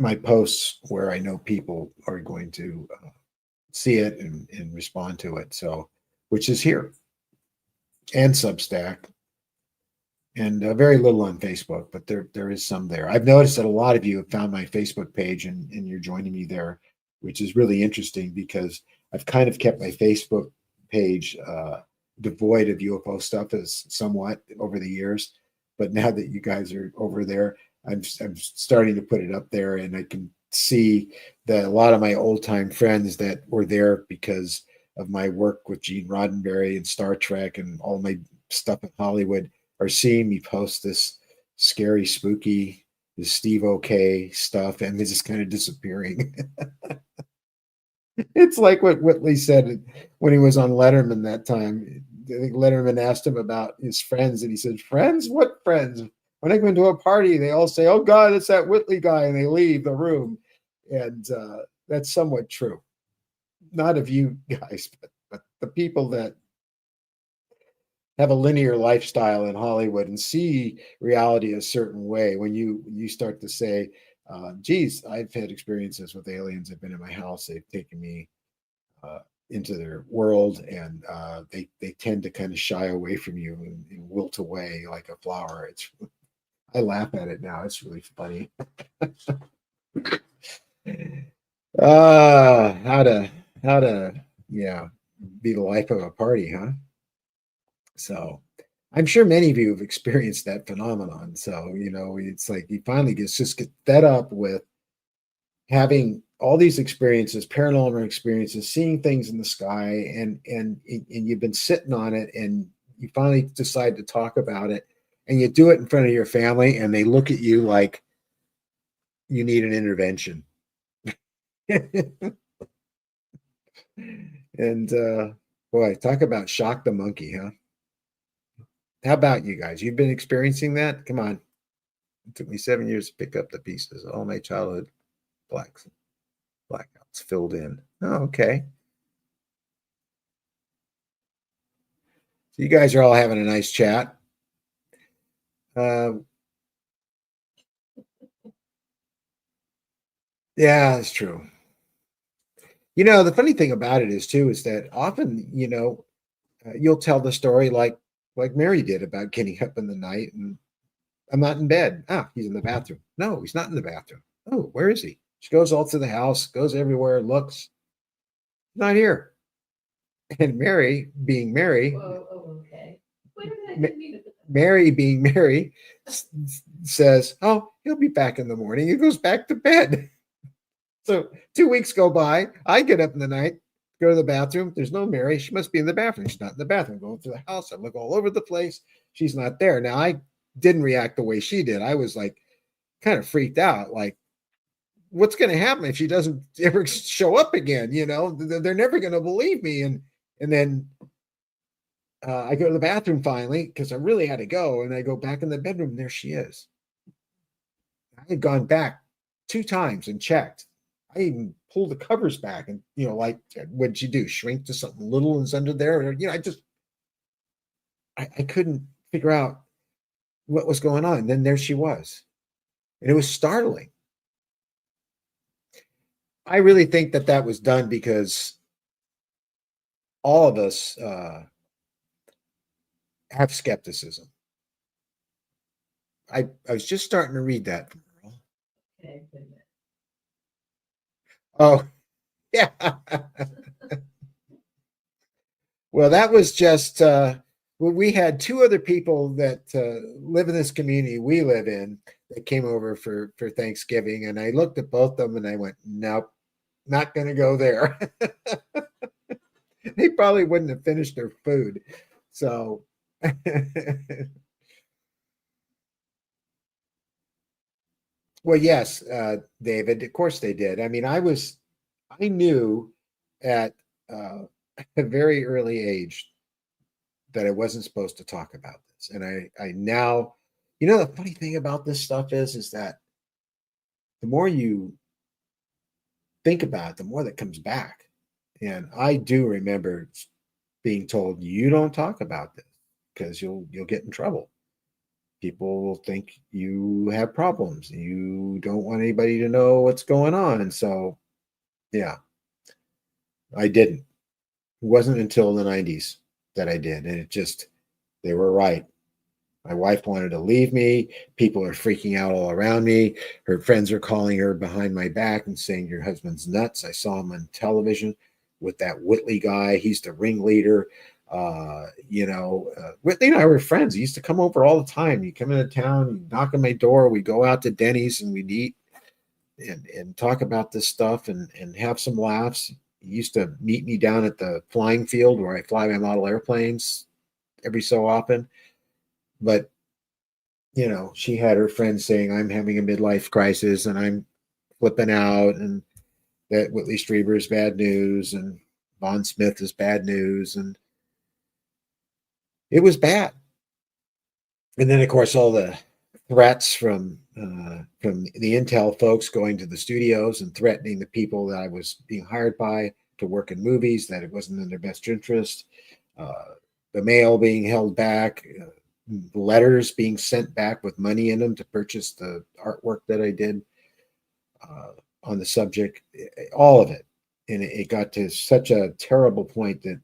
my posts where I know people are going to see it and respond to it. So, which is here and Substack, and very little on Facebook, but there is some there. I've noticed that a lot of you have found my Facebook page and you're joining me there, which is really interesting because I've kind of kept my Facebook page devoid of UFO stuff as somewhat over the years. But now that you guys are over there, I'm starting to put it up there, and I can see that a lot of my old time friends that were there because of my work with Gene Roddenberry and Star Trek and all my stuff in Hollywood are seeing me post this scary, spooky, this Steve OK stuff, and it's just kind of disappearing. It's like what Whitley said when he was on Letterman that time. I think Letterman asked him about his friends, and he said, "Friends? What friends? When I go into a party, they all say, 'Oh God, it's that Whitley guy,' and they leave the room." And that's somewhat true. Not of you guys, but the people that have a linear lifestyle in Hollywood and see reality a certain way. When you start to say, "Geez, I've had experiences with aliens. They've been in my house. They've taken me into their world," and they tend to kind of shy away from you and wilt away like a flower. I laugh at it now. It's really funny. How to yeah, be the life of a party, huh? So I'm sure many of you have experienced that phenomenon. So, it's like you finally just get fed up with having all these experiences, paranormal experiences, seeing things in the sky, and you've been sitting on it, and you finally decide to talk about it, and you do it in front of your family, and they look at you like you need an intervention. And boy, talk about shock the monkey, huh? How about you guys? You've been experiencing that? Come on. It took me 7 years to pick up the pieces. All my childhood blackouts filled in. Oh, okay. So you guys are all having a nice chat. Yeah, that's true. The funny thing about it is too is that often, you'll tell the story like Mary did about getting up in the night and I'm not in bed. Ah, he's in the bathroom. No, he's not in the bathroom. Oh, where is he? She goes all through the house, goes everywhere, looks, not here. And Mary, being Mary, Okay. Wait a minute, I didn't mean to. Mary being Mary, says, "Oh, he'll be back in the morning." He goes back to bed. So 2 weeks go by. I get up in the night, go to the bathroom. There's no Mary. She must be in the bathroom. She's not in the bathroom. Going through the house. I look all over the place. She's not there. Now, I didn't react the way she did. I was like kind of freaked out. Like, what's going to happen if she doesn't ever show up again? They're never going to believe me. And then I go to the bathroom finally because I really had to go. And I go back in the bedroom. And there she is. I had gone back 2 times and checked. I even pulled the covers back and, like, what'd you do? Shrink to something little and under there? Or, I couldn't figure out what was going on. And then there she was. And it was startling. I really think that was done because all of us have skepticism. I was just starting to read that. Okay, good. Oh, yeah. Well, that was just we had 2 other people that live in this community we live in that came over for Thanksgiving, and I looked at both of them and I went, "Nope, not going to go there." They probably wouldn't have finished their food. So well, yes, David, of course they did. I mean, I knew at a very early age that I wasn't supposed to talk about this. And I now, the funny thing about this stuff is that the more you think about it, the more that comes back. And I do remember being told, you don't talk about this because you'll get in trouble. People will think you have problems. You don't want anybody to know what's going on. And so, yeah, I didn't. It wasn't until the 90s that I did. And they were right. My wife wanted to leave me. People are freaking out all around me. Her friends are calling her behind my back and saying, "Your husband's nuts." I saw him on television with that Whitley guy. He's the ringleader. Whitney and I were friends. He used to come over all the time. He'd come into town, he'd knock on my door. We'd go out to Denny's and we'd eat and talk about this stuff and have some laughs. He used to meet me down at the flying field where I fly my model airplanes every so often. But, she had her friends saying, I'm having a midlife crisis and I'm flipping out, and that Whitley Strieber is bad news and Vaughn Smith is bad news. And it was bad. And then, of course, all the threats from the Intel folks going to the studios and threatening the people that I was being hired by to work in movies, that it wasn't in their best interest. The mail being held back, letters being sent back with money in them to purchase the artwork that I did on the subject, all of it. And it got to such a terrible point that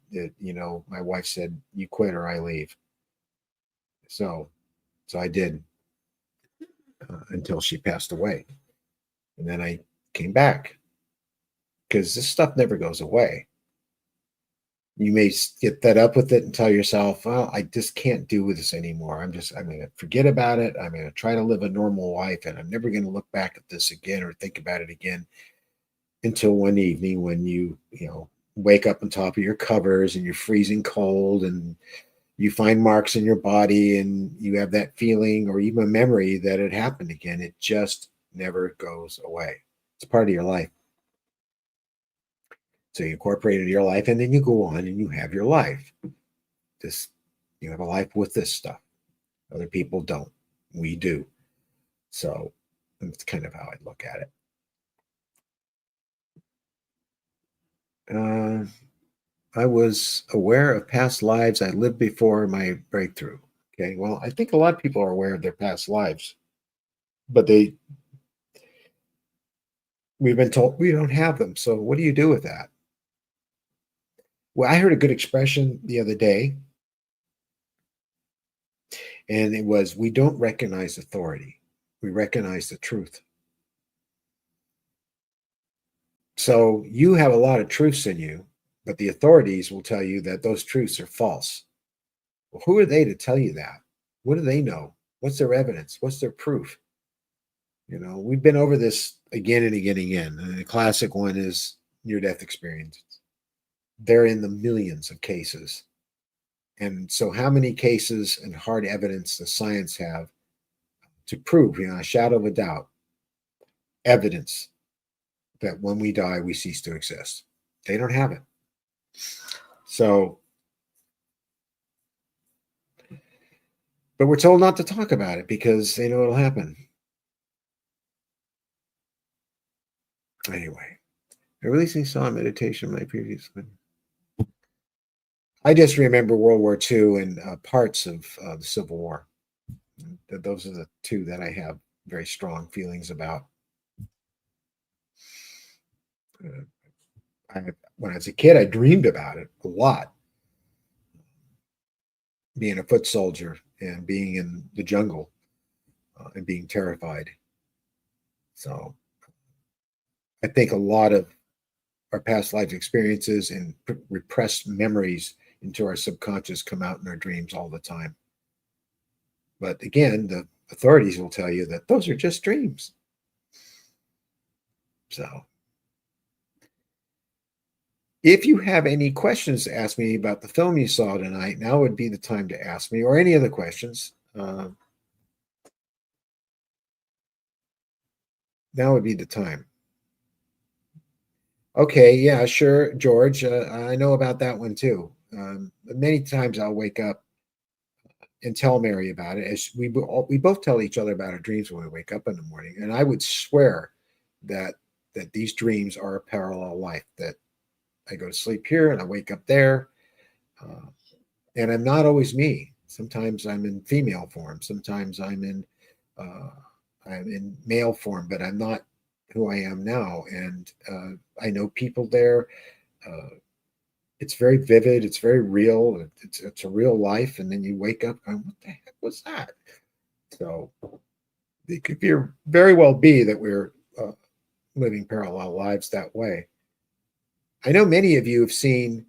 my wife said, you quit or I leave. So I did until she passed away. And then I came back because this stuff never goes away. You may get fed up with it and tell yourself, well, I just can't do with this anymore. I'm going to forget about it. I'm going to try to live a normal life, and I'm never going to look back at this again or think about it again until one evening when you wake up on top of your covers and you're freezing cold and you find marks in your body and you have that feeling or even a memory that it happened again. It just never goes away. It's part of your life. So you incorporate it into your life, and then you go on and you have your life. You have a life with this stuff. Other people don't. We do. So that's kind of how I look at it. I was aware of past lives I lived before my breakthrough. Okay, well, I think a lot of people are aware of their past lives, but we've been told we don't have them. So what do you do with that? Well, I heard a good expression the other day, and it was, we don't recognize authority. We recognize the truth. So you have a lot of truths in you, but the authorities will tell you that those truths are false. Well, who are they to tell you that? What do they know? What's their evidence? What's their proof? We've been over this again and again and again. And the classic one is near-death experiences. They're in the millions of cases. And so how many cases and hard evidence does science have to prove, a shadow of a doubt, evidence that when we die, we cease to exist? They don't have it. So, but we're told not to talk about it because they know it'll happen. Anyway, I releasing song meditation my previous one. I just remember World War II and parts of the Civil War. Those are the two that I have very strong feelings about. When I was a kid, I dreamed about it a lot. Being a foot soldier and being in the jungle and being terrified. So I think a lot of our past life experiences and repressed memories into our subconscious come out in our dreams all the time. But again, the authorities will tell you that those are just dreams. So if you have any questions to ask me about the film you saw tonight, now would be the time to ask me, or any other questions. Now would be the time. Okay, yeah, sure, George. I know about that one too. Many times I'll wake up and tell Mary about it, as we both tell each other about our dreams when we wake up in the morning. And I would swear that these dreams are a parallel life, that I go to sleep here and I wake up there. And I'm not always me. Sometimes I'm in female form. Sometimes I'm in male form, but I'm not who I am now. And I know people there. It's very vivid. It's very real. It's a real life. And then you wake up going, what the heck was that? So it could very well be that we're living parallel lives that way. I know many of you have seen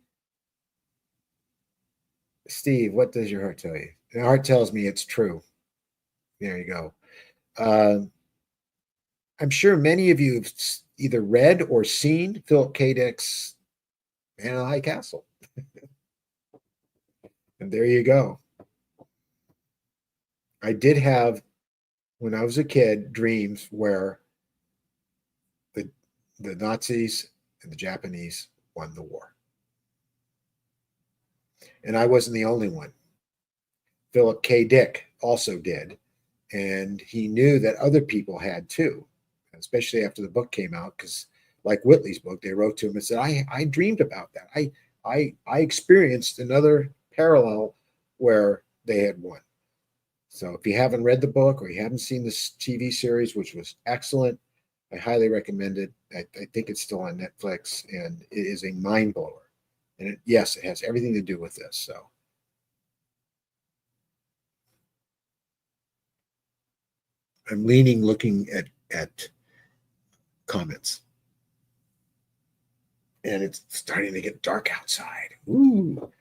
Steve, what does your heart tell you? The heart tells me it's true. There you go. Uh, I'm sure many of you have either read or seen Philip K. Dick's Man in the High Castle. And there you go. I did have, when I was a kid, dreams where the, the Nazis and the Japanese won the war. And I wasn't the only one. Philip K. Dick also did. And he knew that other people had too, especially after the book came out, because like Whitley's book, they wrote to him and said, I dreamed about that. I experienced another parallel where they had won. So if you haven't read the book or you haven't seen this TV series, which was excellent, I highly recommend it. I think it's still on Netflix, and it is a mind blower. And yes, it has everything to do with this. So I'm looking at comments, and it's starting to get dark outside. Ooh.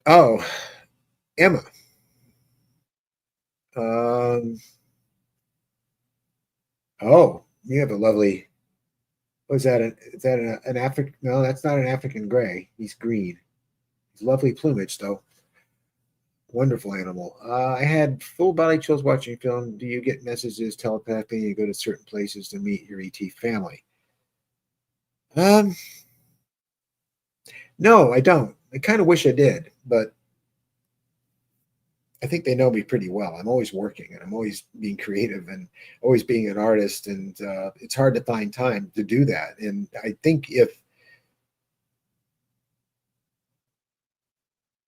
Oh, Emma. Oh, you have a lovely. Was that is that an African? No, that's not an African gray. He's green. He's lovely plumage, though. Wonderful animal. I had full body chills watching film. Do you get messages telepathically? You go to certain places to meet your ET family. Um, no, I don't. I kind of wish I did, but I think they know me pretty well. I'm always working, and I'm always being creative, and always being an artist, and it's hard to find time to do that. And I think if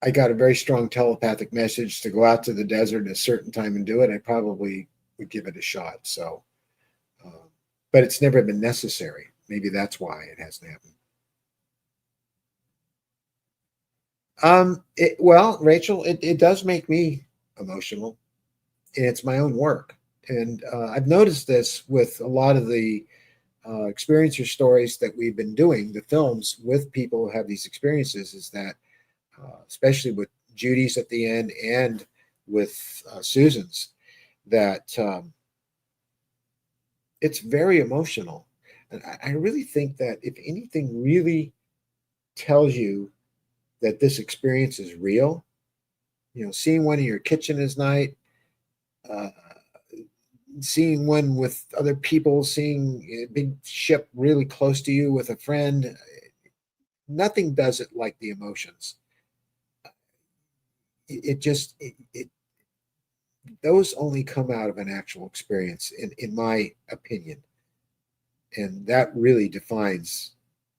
I got a very strong telepathic message to go out to the desert at a certain time and do it, I probably would give it a shot. So, but it's never been necessary. Maybe that's why it hasn't happened. Well, Rachel, it does make me emotional, and it's my own work. And I've noticed this with a lot of the experiencer stories that we've been doing, the films with people who have these experiences, is that especially with Judy's at the end and with Susan's, that it's very emotional. And I really think that if anything really tells you that this experience is real, seeing one in your kitchen at night, uh, seeing one with other people, seeing a big ship really close to you with a friend, nothing does it like the emotions. It just those only come out of an actual experience, in my opinion, and that really defines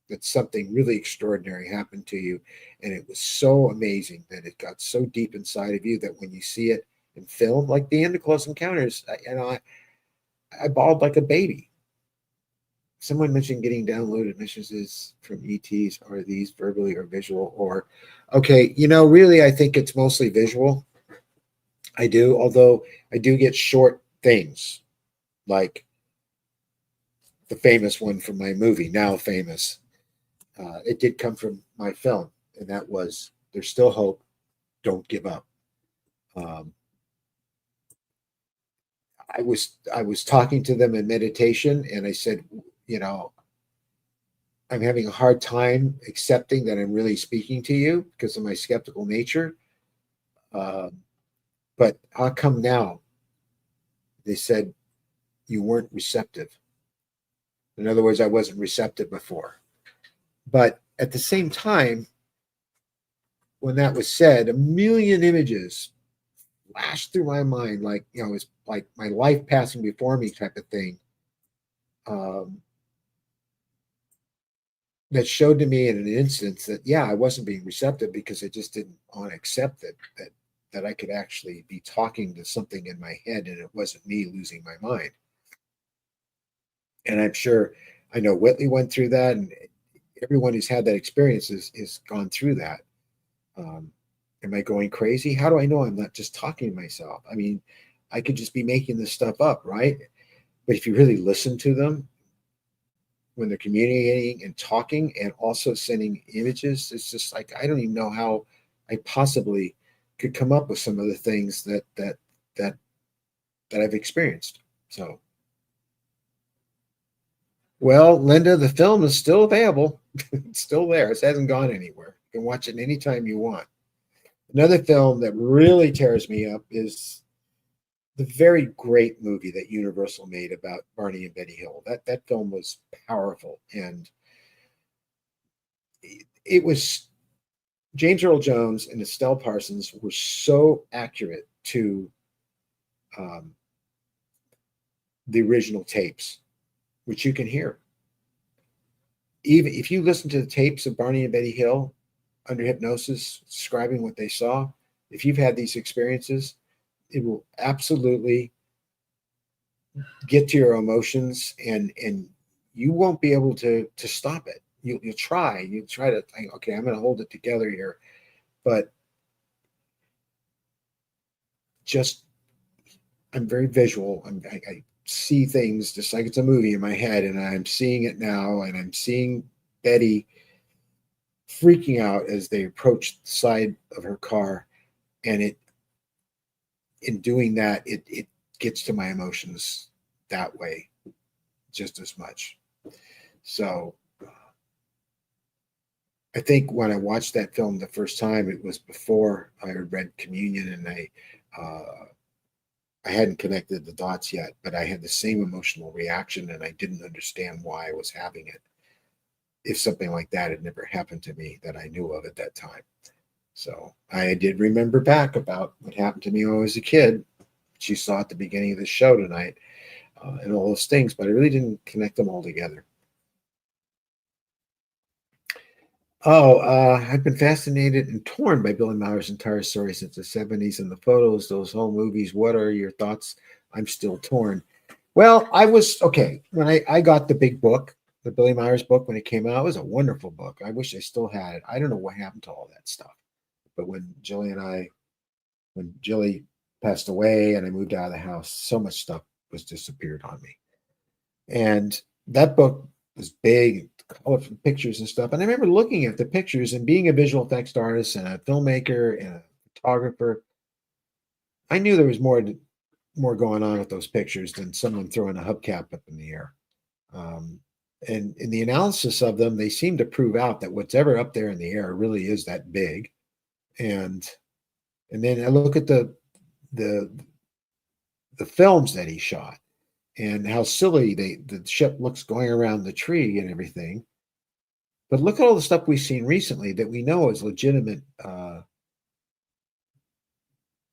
that something really extraordinary happened to you, and it was so amazing that it got so deep inside of you that when you see it in film, like the end of Close Encounters, I bawled like a baby. Someone mentioned getting downloaded messages from ETs. Are these verbally or visual? Or, okay, really, I think it's mostly visual. I do, although I do get short things like the famous one from my movie, now famous. It did come from my film, and that was "There's still hope. Don't give up." Um, I was talking to them in meditation, and I said, I'm having a hard time accepting that I'm really speaking to you because of my skeptical nature. But how come now? They said you weren't receptive. In other words, I wasn't receptive before. But at the same time, when that was said, a million images flashed through my mind, like it's like my life passing before me type of thing. Um, that showed to me in an instance that I wasn't being receptive because I just didn't want to accept that I could actually be talking to something in my head and it wasn't me losing my mind. And I'm sure I know Whitley went through that, and everyone who's had that experience is gone through that. Am I going crazy? How do I know I'm not just talking to myself? I mean, I could just be making this stuff up, right? But if you really listen to them, when they're communicating and talking and also sending images. It's just like I don't even know how I possibly could come up with some of the things that I've experienced. So, well, Linda, the film is still available. It's still there. It hasn't gone anywhere. You can watch it anytime you want. Another film that really tears me up is the very great movie that Universal made about Barney and Betty Hill. That film was powerful, and it was James Earl Jones and Estelle Parsons were so accurate to um, the original tapes, which you can hear. Even if you listen to the tapes of Barney and Betty Hill under hypnosis, describing what they saw, if you've had these experiences, it will absolutely get to your emotions, and you won't be able to stop it. You'll try to think, okay, I'm going to hold it together here, but just I'm very visual. I see things just like it's a movie in my head, and I'm seeing it now, and I'm seeing Betty freaking out as they approach the side of her car, and in doing that, it gets to my emotions that way just as much. So I think when I watched that film the first time, it was before I had read Communion, and I hadn't connected the dots yet, but I had the same emotional reaction, and I didn't understand why I was having it. If something like that had never happened to me that I knew of at that time. So I did remember back about what happened to me when I was a kid, which you saw at the beginning of the show tonight, and all those things, but I really didn't connect them all together. Oh, I've been fascinated and torn by Billy Meyer's entire story since the 70s and the photos, those whole movies. What are your thoughts? I'm still torn. Well, I was okay when I got the big book, the Billy Myers book when it came out. It was a wonderful book. I wish I still had it. I don't know what happened to all that stuff. But when Jilly passed away and I moved out of the house, so much stuff was disappeared on me. And that book was big, colorful pictures and stuff. And I remember looking at the pictures and being a visual effects artist and a filmmaker and a photographer, I knew there was more going on with those pictures than someone throwing a hubcap up in the air. Um, and in the analysis of them, they seem to prove out that whatever up there in the air really is that big. And then I look at the the films that he shot and how silly the ship looks going around the tree and everything. But look at all the stuff we've seen recently that we know is legitimate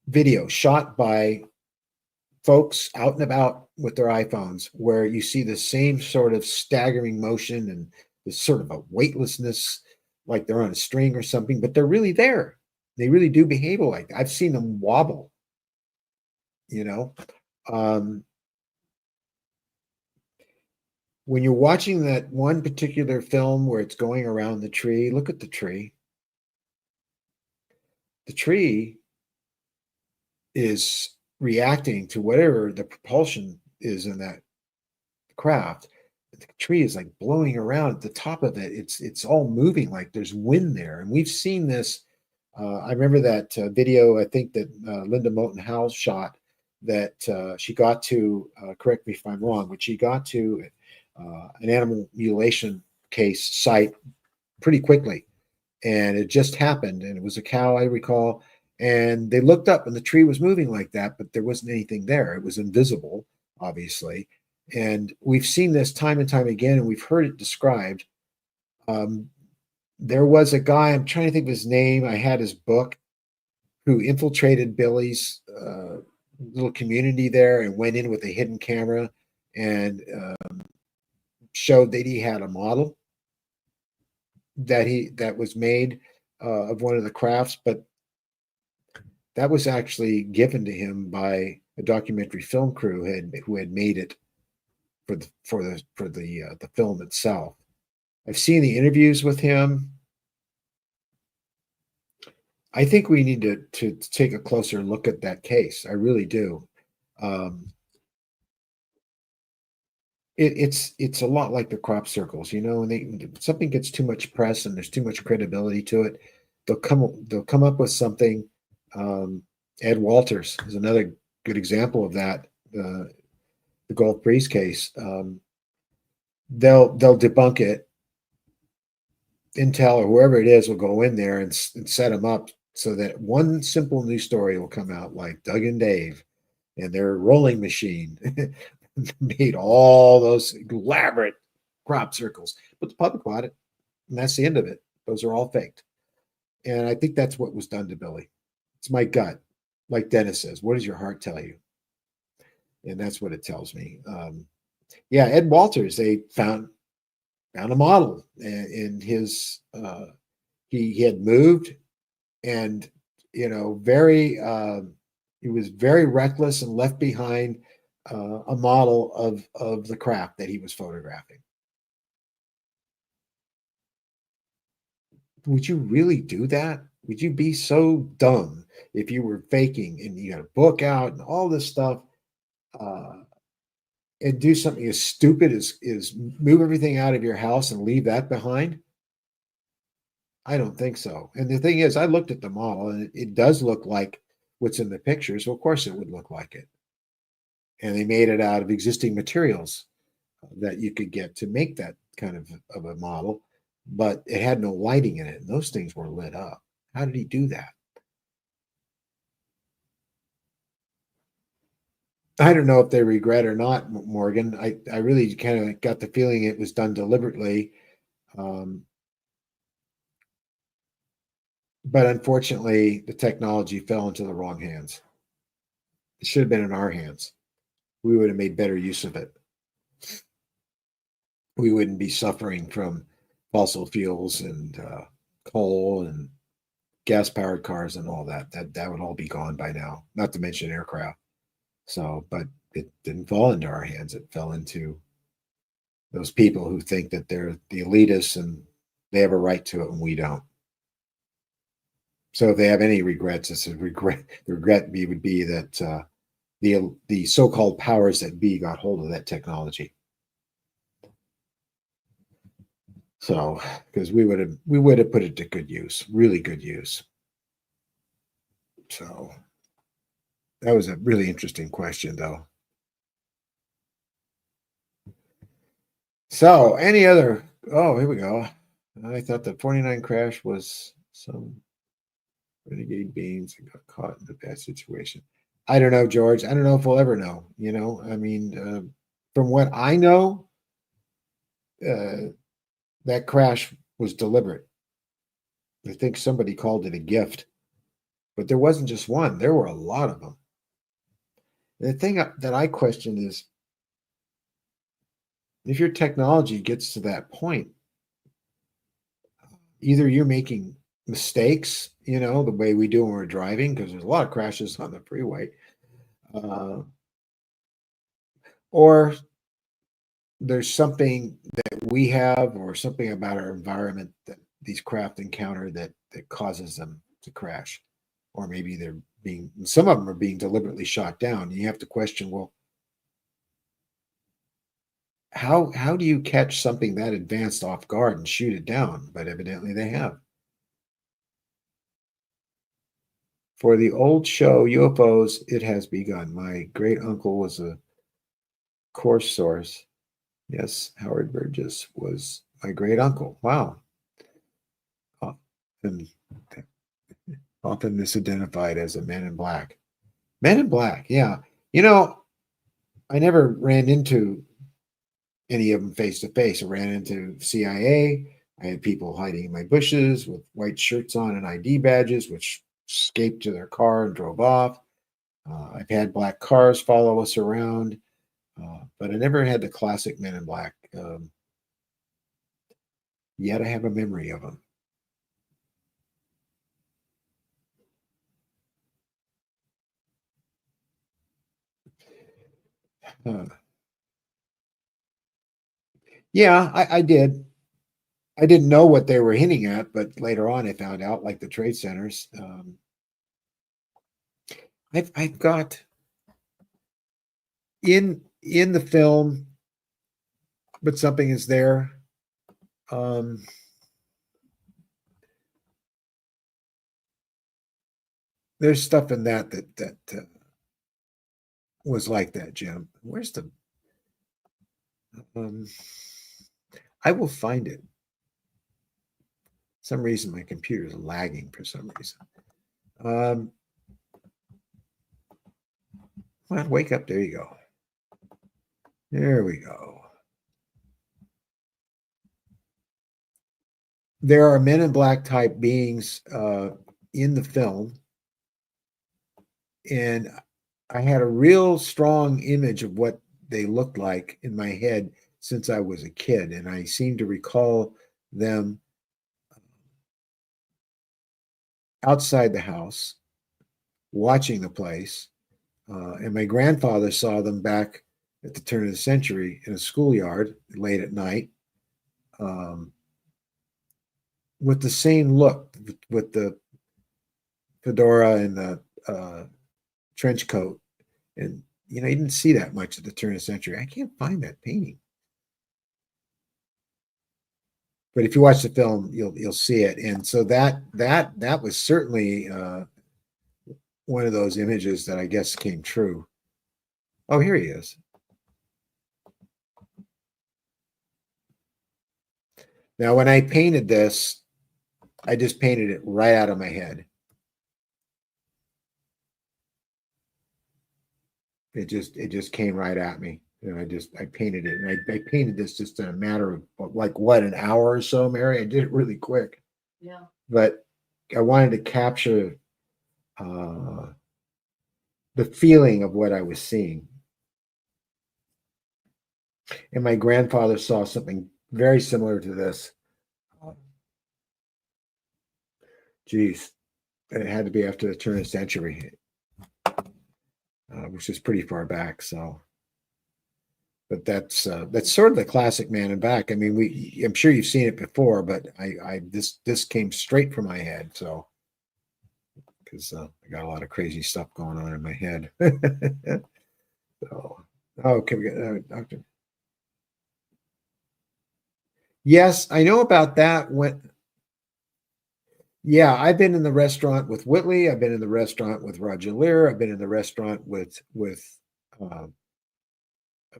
video shot by folks out and about with their iPhones, where you see the same sort of staggering motion and this sort of a weightlessness, like they're on a string or something, but they're really there. They really do behave like that. I've seen them wobble, you know. Um, when you're watching that one particular film where it's going around the tree, look at the tree. The tree is reacting to whatever the propulsion is in that craft. The tree is like blowing around at the top of it. It's all moving like there's wind there, and we've seen this. I remember that video. I think that Linda Moulton Howe shot that she got to. Correct me if I'm wrong, but she got to an animal mutilation case site pretty quickly, and it just happened. And it was a cow, I recall. And they looked up, and the tree was moving like that, but there wasn't anything there. It was invisible, obviously. And we've seen this time and time again, and we've heard it described. Um, there was a guy, I'm trying to think of his name. I had his book, who infiltrated Billy's little community there and went in with a hidden camera and showed that he had a model that was made of one of the crafts, but that was actually given to him by a documentary film crew who had made it for the film itself. I've seen the interviews with him. I think we need to take a closer look at that case. I really do. Um, it's a lot like the crop circles, you know, and something gets too much press and there's too much credibility to it, they'll come up with something. Um, Ed Walters is another good example of that. The Gulf Breeze case. They'll debunk it. Intel or whoever it is will go in there and set them up so that one simple news story will come out, like Doug and Dave and their rolling machine made all those elaborate crop circles, but the public bought it, and that's the end of it. Those are all faked, and I think that's what was done to Billy. It's my gut, like Dennis says. What does your heart tell you? And that's what it tells me. Yeah, Ed Walters. They found a model in his. He had moved, and very. He was very reckless and left behind a model of the craft that he was photographing. Would you really do that? Would you be so dumb if you were faking and you got a book out and all this stuff, uh, and do something as stupid as move everything out of your house and leave that behind? I don't think so. And the thing is, I looked at the model and it does look like what's in the picture. So of course it would look like it. And they made it out of existing materials that you could get to make that kind of a model, but it had no lighting in it, and those things were lit up. How did he do that? I don't know if they regret or not, Morgan. I really kind of got the feeling it was done deliberately. Um, but unfortunately, the technology fell into the wrong hands. It should have been in our hands. We would have made better use of it. We wouldn't be suffering from fossil fuels and coal and gas-powered cars and all that. That would all be gone by now. Not to mention aircraft. So, but it didn't fall into our hands. It fell into those people who think that they're the elitists and they have a right to it and we don't. So, if they have any regrets, it's a regret. The regret would be that the so-called powers that be got hold of that technology. So, because we would have put it to good use, really good use. So, that was a really interesting question, though. So, any other? Oh, here we go. I thought the 49 crash was some renegade beings and got caught in a bad situation. I don't know, George. I don't know if we'll ever know. I mean, from what I know, that crash was deliberate. I think somebody called it a gift, but there wasn't just one. There were a lot of them. And the thing that I question is, if your technology gets to that point, either you're making mistakes, the way we do when we're driving, because there's a lot of crashes on the freeway, or there's something that we have or something about our environment that these craft encounter that causes them to crash. Or maybe some of them are being deliberately shot down. You have to question, well, how do you catch something that advanced off guard and shoot it down? But evidently they have. For the old show UFOs, it has begun. My great uncle was a course source. Yes, Howard Burgess was my great uncle. Wow. And often misidentified as a Man in Black. Men in Black, yeah. I never ran into any of them face to face. I ran into CIA. I had people hiding in my bushes with white shirts on and ID badges, which escaped to their car and drove off. I've had black cars follow us around, but I never had the classic Men in Black. Yet I have a memory of them. Yeah, I did. I didn't know what they were hinting at, but later on I found out, like the trade centers. I've got in the film. but something is there. There's stuff in that was like that, Jim. Where's the? I will find it. Some reason my computer is lagging for some reason. Come on, wake up. There you go. There we go. There are men in black type beings in the film. And I had a real strong image of what they looked like in my head since I was a kid. And I seem to recall them outside the house, watching the place. And my grandfather saw them back at the turn of the century in a schoolyard late at night, with the same look, with the fedora and the trench coat. And, you didn't see that much at the turn of the century. I can't find that painting. But if you watch the film, you'll see it. And so that was certainly one of those images that I guess came true. Oh, here he is. Now, when I painted this, I just painted it right out of my head. It just came right at me. I painted it. And I painted this just in a matter of an hour or so, Mary. I did it really quick. Yeah. But I wanted to capture the feeling of what I was seeing. And my grandfather saw something very similar to this. Geez, it had to be after the turn of the century, which is pretty far back. So, but that's sort of the classic Man in Black. I mean, I'm sure you've seen it before, but this came straight from my head. So, because I got a lot of crazy stuff going on in my head. So, okay, we got Doctor. Yes, I know about that. Yeah, I've been in the restaurant with Whitley. I've been in the restaurant with Roger Lear. I've been in the restaurant with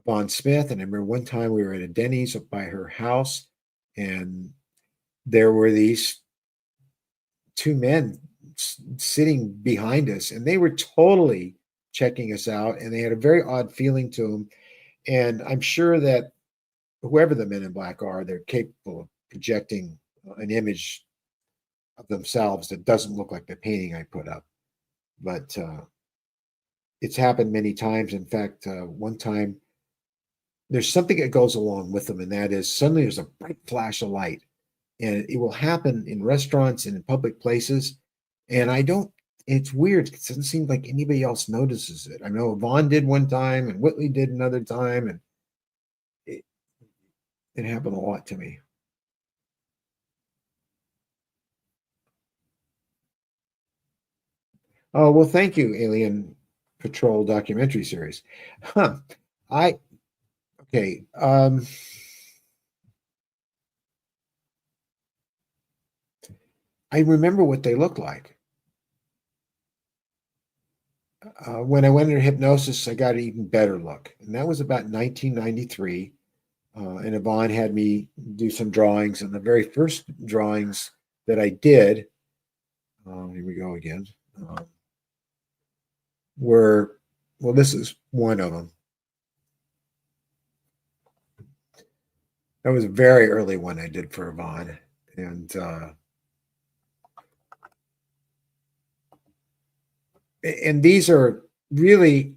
Vaughn Smith. And I remember one time we were at a Denny's up by her house, and there were these two men sitting behind us, and they were totally checking us out, and they had a very odd feeling to them. And I'm sure that whoever the Men in Black are, they're capable of projecting an image of themselves that doesn't look like the painting I put up. But it's happened many times. In fact, one time there's something that goes along with them, and that is suddenly there's a bright flash of light, and it will happen in restaurants and in public places. And it's weird. It doesn't seem like anybody else notices it. I know Vaughn did one time, and Whitley did another time, and it happened a lot to me. Oh, well, thank you, Alien Patrol documentary series. Huh. Okay. I remember what they look like. When I went into hypnosis, I got an even better look. And that was about 1993. And Yvonne had me do some drawings. And the very first drawings that I did, here we go again, this is one of them. That was a very early one I did for Yvonne. And these are really,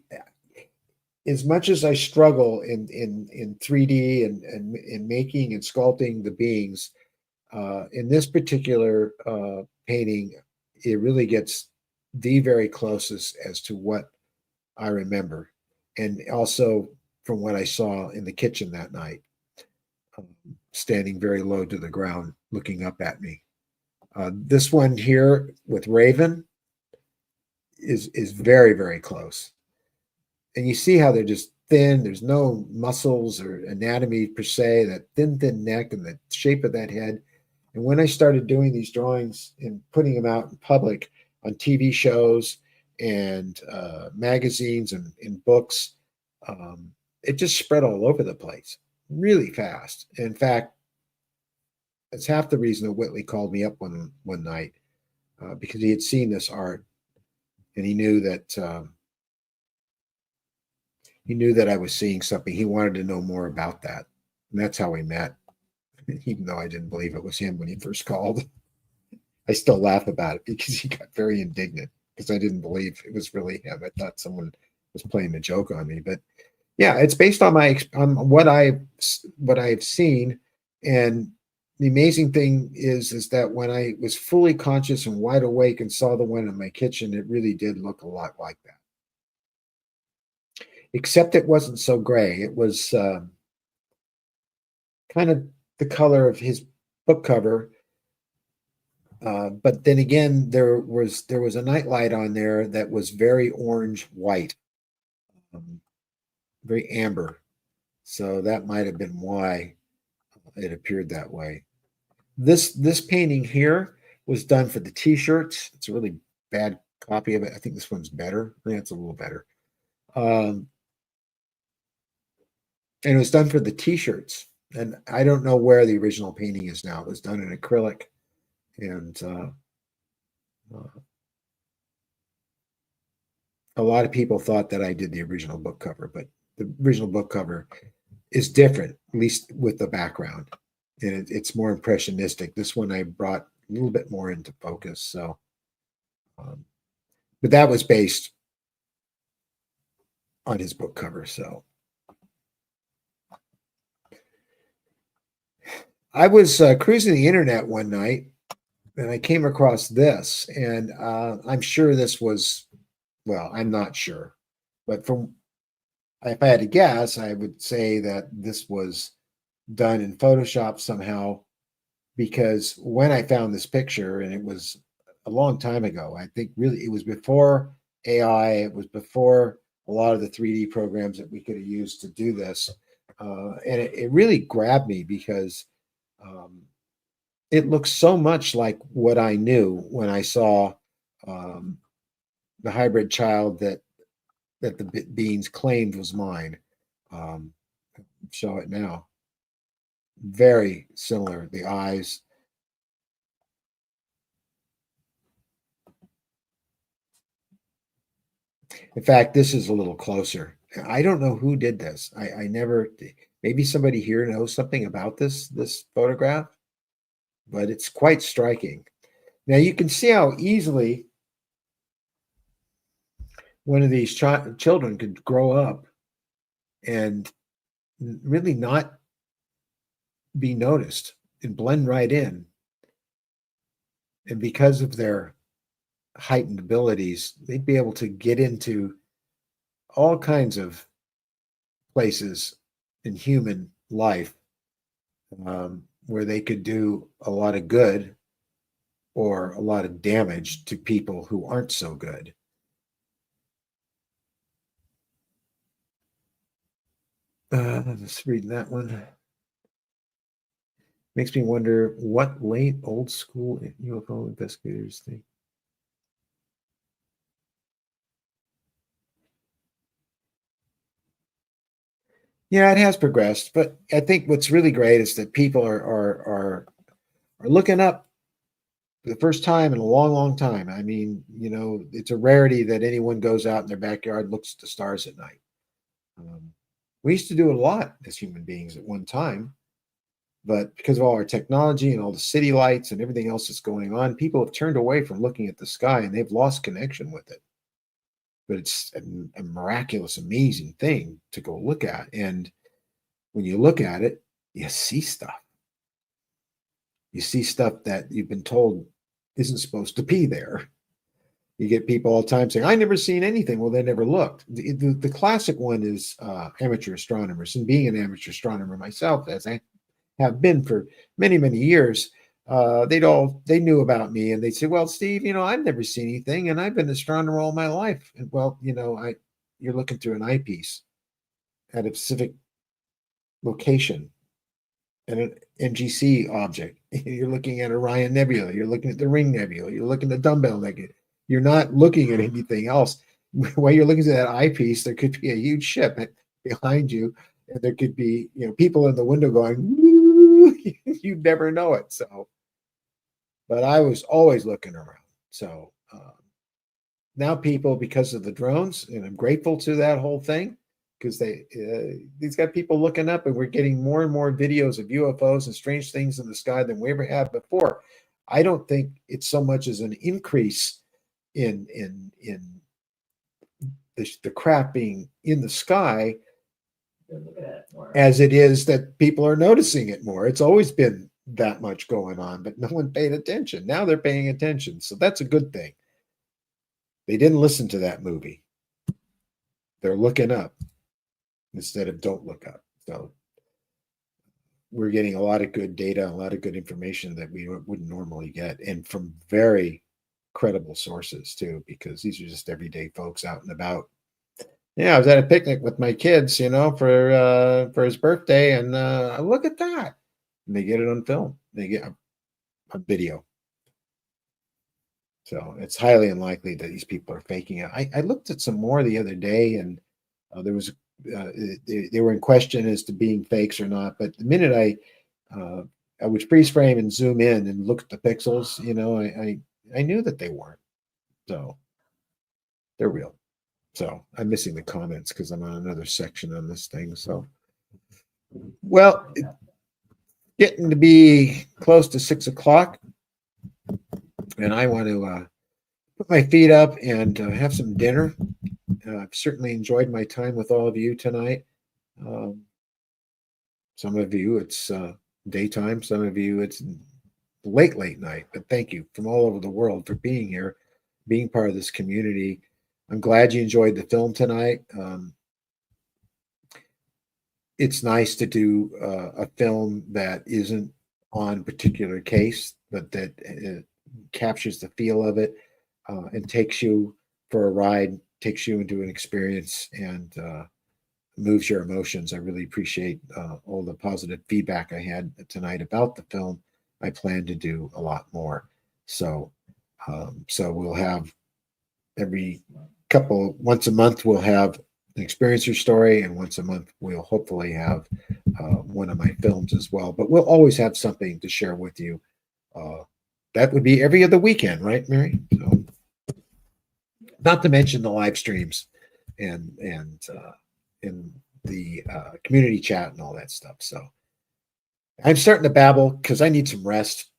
as much as I struggle in 3D and in making and sculpting the beings, in this particular painting, it really gets the very closest as to what I remember, and also from what I saw in the kitchen that night, standing very low to the ground, looking up at me. This one here with Raven is very, very close. And you see how they're just thin. There's no muscles or anatomy per se. That thin neck and the shape of that head. And when I started doing these drawings and putting them out in public on TV shows and magazines and in books, it just spread all over the place really fast. In fact, that's half the reason that Whitley called me up one night because he had seen this art and he knew that I was seeing something. He wanted to know more about that, and that's how we met. Even though I didn't believe it was him when he first called, I still laugh about it because he got very indignant because I didn't believe it was really him. I thought someone was playing a joke on me, but yeah, it's based on on what I've seen. And the amazing thing is that when I was fully conscious and wide awake and saw the one in my kitchen, it really did look a lot like that. Except it wasn't so gray. It was kind of the color of his book cover. But then again, there was a nightlight on there that was very orange white, very amber. So that might have been why it appeared that way. This painting here was done for the T-shirts. It's a really bad copy of it. I think this one's better. Yeah, it's a little better. And it was done for the T-shirts. And I don't know where the original painting is now. It was done in acrylic, and a lot of people thought that I did the original book cover, but the original book cover is different, at least with the background, and it's more impressionistic. This one I brought a little bit more into focus. So, but that was based on his book cover. So I was cruising the internet one night and I came across this, and I'm sure this was, well, I'm not sure, but if I had to guess, I would say that this was done in Photoshop somehow, because when I found this picture, and it was a long time ago, I think really it was before AI, it was before a lot of the 3D programs that we could have used to do this. And it really grabbed me because it looks so much like what I knew when I saw the hybrid child that the Beans claimed was mine. Show it now. Very similar. The eyes. In fact, this is a little closer. I don't know who did this. I never. Maybe somebody here knows something about this photograph, but it's quite striking. Now you can see how easily one of these children could grow up and really not be noticed and blend right in. And because of their heightened abilities, they'd be able to get into all kinds of places in human life where they could do a lot of good or a lot of damage to people who aren't so good. Let's read that one. Makes me wonder what late old school UFO investigators think. Yeah, it has progressed, but I think what's really great is that people are looking up for the first time in a long, long time. I mean, it's a rarity that anyone goes out in their backyard, looks at the stars at night. We used to do it a lot as human beings at one time, but because of all our technology and all the city lights and everything else that's going on, people have turned away from looking at the sky and they've lost connection with it. But it's a miraculous, amazing thing to go look at. And when you look at it, you see stuff. You see stuff that you've been told isn't supposed to be there. You get people all the time saying, I never seen anything. Well, they never looked. The classic one is amateur astronomers. And being an amateur astronomer myself, as I have been for many, many years, they knew about me and they'd say, well, Steve, I've never seen anything and I've been an astronomer all my life. And well, you're looking through an eyepiece. at a specific location and an NGC object. You're looking at Orion Nebula. You're looking at the Ring Nebula. You're looking at the Dumbbell Nebula. You're not looking at anything else. While you're looking at that eyepiece, there could be a huge ship behind you, and there could be people in the window going, "Woo!" You never know it. So, but I was always looking around. So now people, because of the drones, and I'm grateful to that whole thing, because these got people looking up, and we're getting more and more videos of UFOs and strange things in the sky than we ever have before. I don't think it's so much as an increase in the crap being in the sky as it is that people are noticing it more. It's always been that much going on, but no one paid attention. Now they're paying attention, so that's a good thing. They didn't listen to that movie. They're looking up instead of don't look up. So we're getting a lot of good data, a lot of good information that we wouldn't normally get, and from very credible sources too, because these are just everyday folks out and about. Yeah, I was at a picnic with my kids, for his birthday, and look at that. And they get it on film. They get a video. So it's highly unlikely that these people are faking it. I looked at some more the other day, and there was they were in question as to being fakes or not. But the minute I would freeze frame and zoom in and look at the pixels, I knew that they weren't. So they're real. So I'm missing the comments because I'm on another section on this thing. So, well, getting to be close to 6 o'clock, and I want to put my feet up and have some dinner. I've certainly enjoyed my time with all of you tonight. Some of you, it's daytime. Some of you, it's late night. But thank you from all over the world for being here, being part of this community. I'm glad you enjoyed the film tonight. It's nice to do a film that isn't on a particular case, but that captures the feel of it and takes you for a ride, takes you into an experience, and moves your emotions. I really appreciate all the positive feedback I had tonight about the film. I plan to do a lot more. So we'll have once a month, we'll have an experiencer story, and once a month, we'll hopefully have one of my films as well. But we'll always have something to share with you. That would be every other weekend, right, Mary? So, not to mention the live streams and in the community chat and all that stuff. So I'm starting to babble because I need some rest.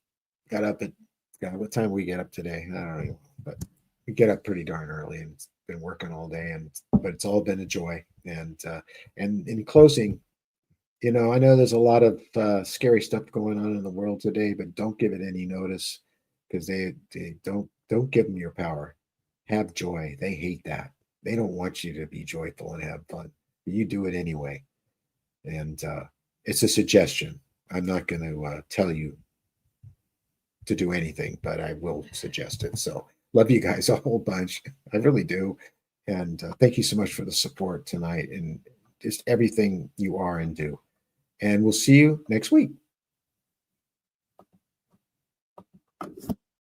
Got up at what time we get up today? I don't know, but we get up pretty darn early, and it's been working all day, but it's all been a joy. And in closing, I know there's a lot of scary stuff going on in the world today, but don't give it any notice, because they don't give them your power. Have joy. They hate that. They don't want you to be joyful and have fun. You do it anyway. And it's a suggestion. I'm not going to tell you to do anything, but I will suggest it. So love you guys a whole bunch. I really do. And thank you so much for the support tonight and just everything you are and do. And we'll see you next week.